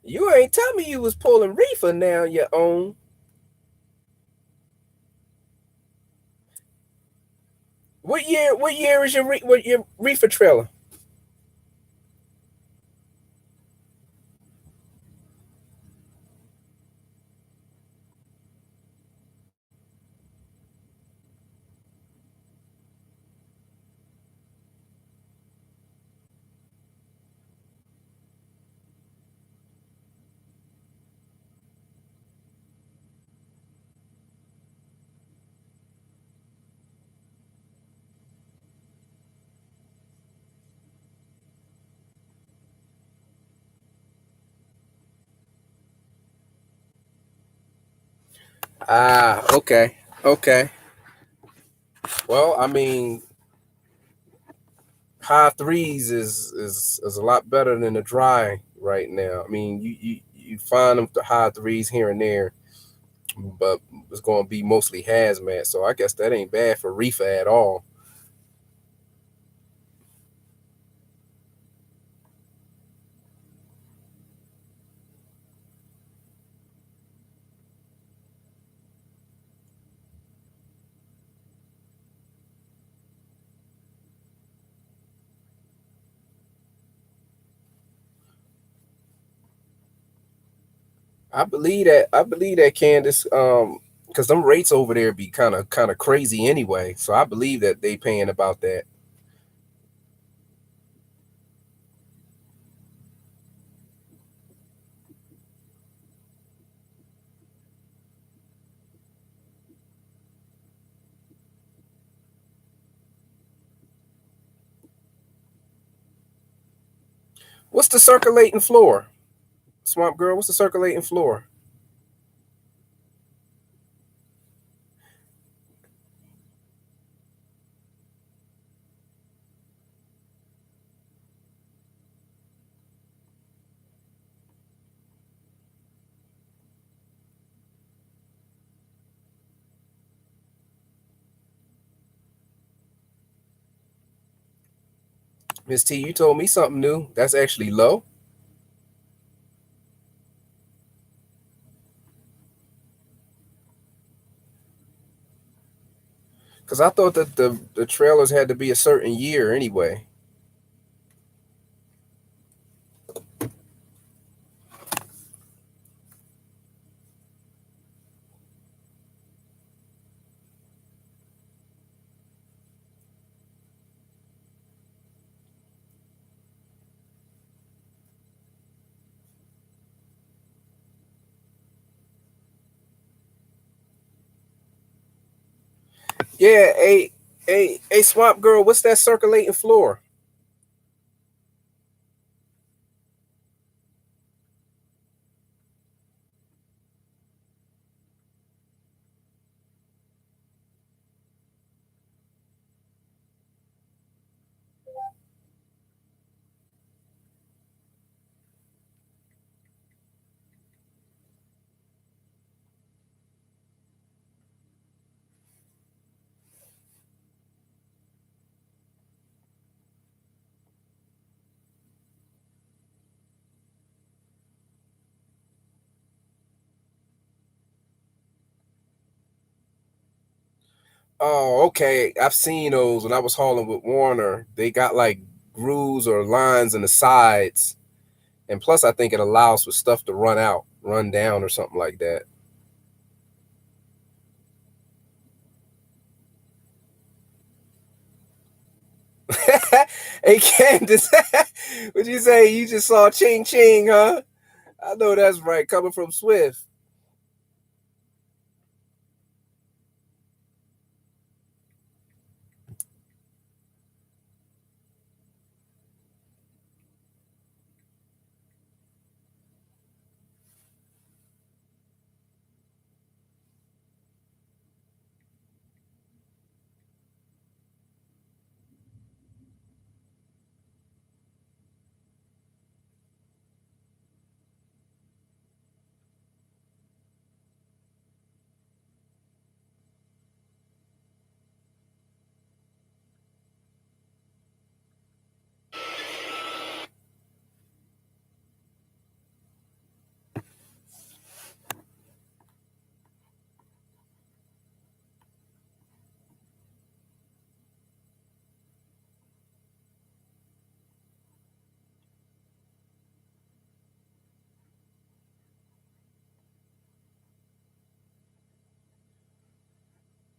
You ain't tell me you was pulling reefer now your own. What year is what your reefer trailer? Ah, okay. Okay. Well, I mean, high threes is a lot better than the dry right now. I mean, you find them the high threes here and there, but it's going to be mostly hazmat. So I guess that ain't bad for reefer at all. I believe that. I believe that, Candace. Because them rates over there be kind of crazy anyway. So I believe that they paying about that. What's the circulating floor? Swamp girl, what's the circulating floor? Miss T, you told me something new. That's actually low. Because I thought that the trailers had to be a certain year anyway. Yeah, a swamp girl, what's that circulating floor? Oh, okay. I've seen those when I was hauling with Warner. They got like grooves or lines in the sides. And plus I think it allows for stuff to run out, run down or something like that. Hey Candace, what you say? You just saw Ching Ching, huh? I know that's right, coming from Swift.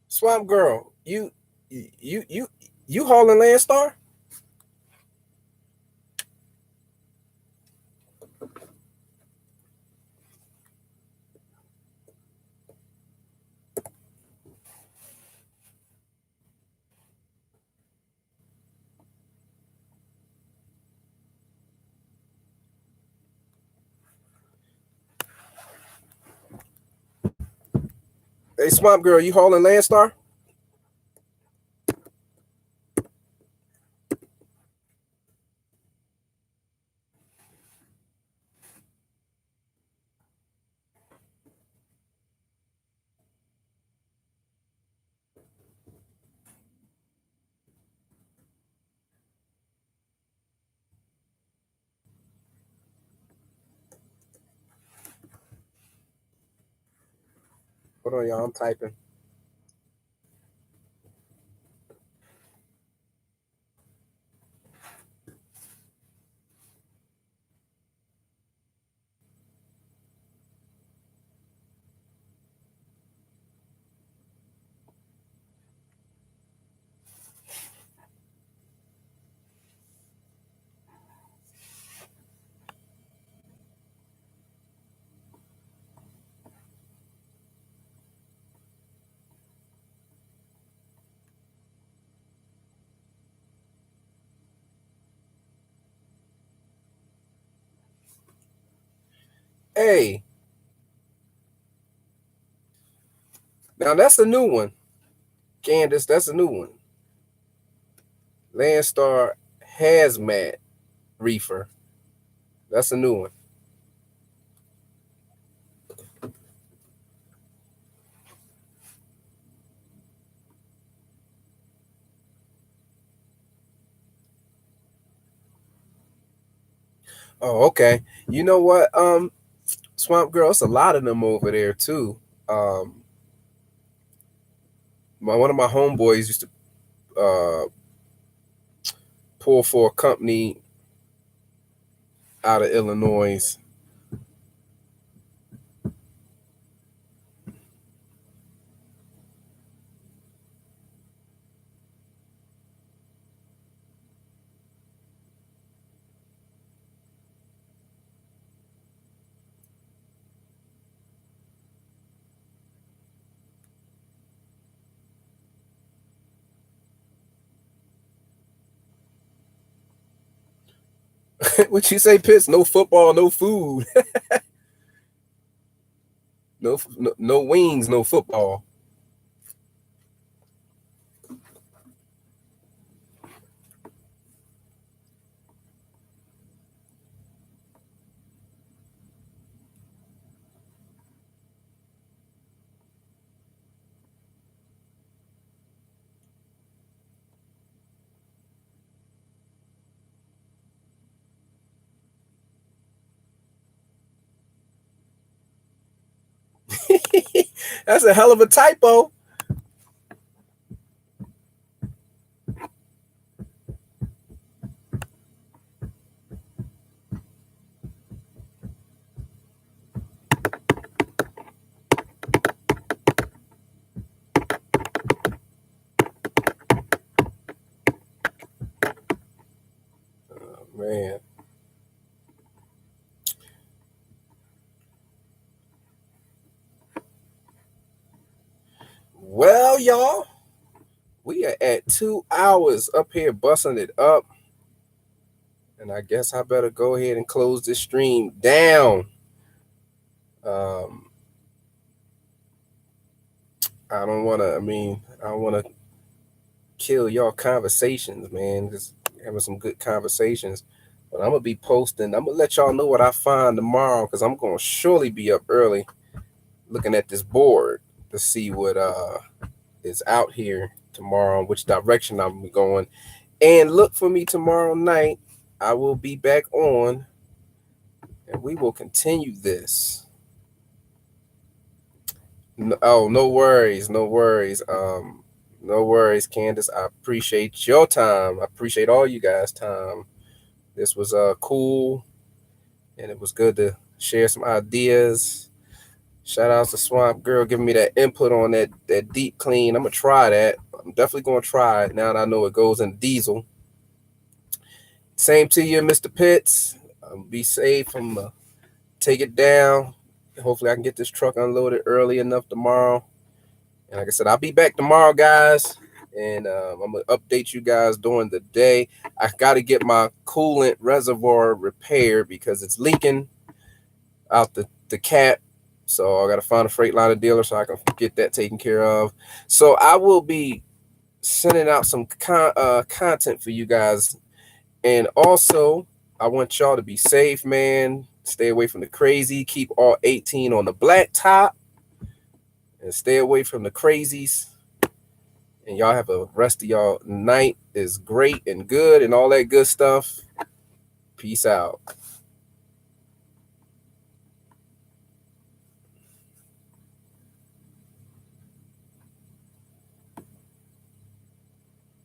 Swamp Girl, you hauling Landstar? Hey, Swamp Girl, you hauling Landstar? Hold on, y'all. I'm typing. Hey, now that's a new one, Candace. That's a new one. Landstar Hazmat Reefer. That's a new one. Oh, okay. You know what? Swamp Girl, it's a lot of them over there too. Um, one of my homeboys used to pull for a company out of Illinois. What you say, Pitts? No football, no food, no wings, no football. That's a hell of a typo. Oh, man. Well, y'all, we are at 2 hours up here busting it up. And I guess I better go ahead and close this stream down. Um, I don't want to kill y'all conversations, man. Just having some good conversations. But I'm going to be posting. I'm going to let y'all know what I find tomorrow because I'm going to surely be up early looking at this board to see what is out here tomorrow, which direction I'm going. And look for me tomorrow night. I will be back on and we will continue this. Oh, no worries, no worries. No worries, Candace. I appreciate your time. I appreciate all you guys' time. This was cool, and it was good to share some ideas. Shout out to Swamp Girl giving me that input on that deep clean. I'm gonna try that. I'm definitely gonna try it now that I know it goes in diesel. Same to you, Mr. Pitts. Be safe. Take it down. Hopefully, I can get this truck unloaded early enough tomorrow. And like I said, I'll be back tomorrow, guys. And I'm going to update you guys during the day. I got to get my coolant reservoir repaired because it's leaking out the cap. So I got to find a Freightliner dealer so I can get that taken care of. So I will be sending out some content for you guys. And also, I want y'all to be safe, man. Stay away from the crazy. Keep all 18 on the black top. And stay away from the crazies. And y'all have a rest of y'all night is great and good and all that good stuff. Peace out.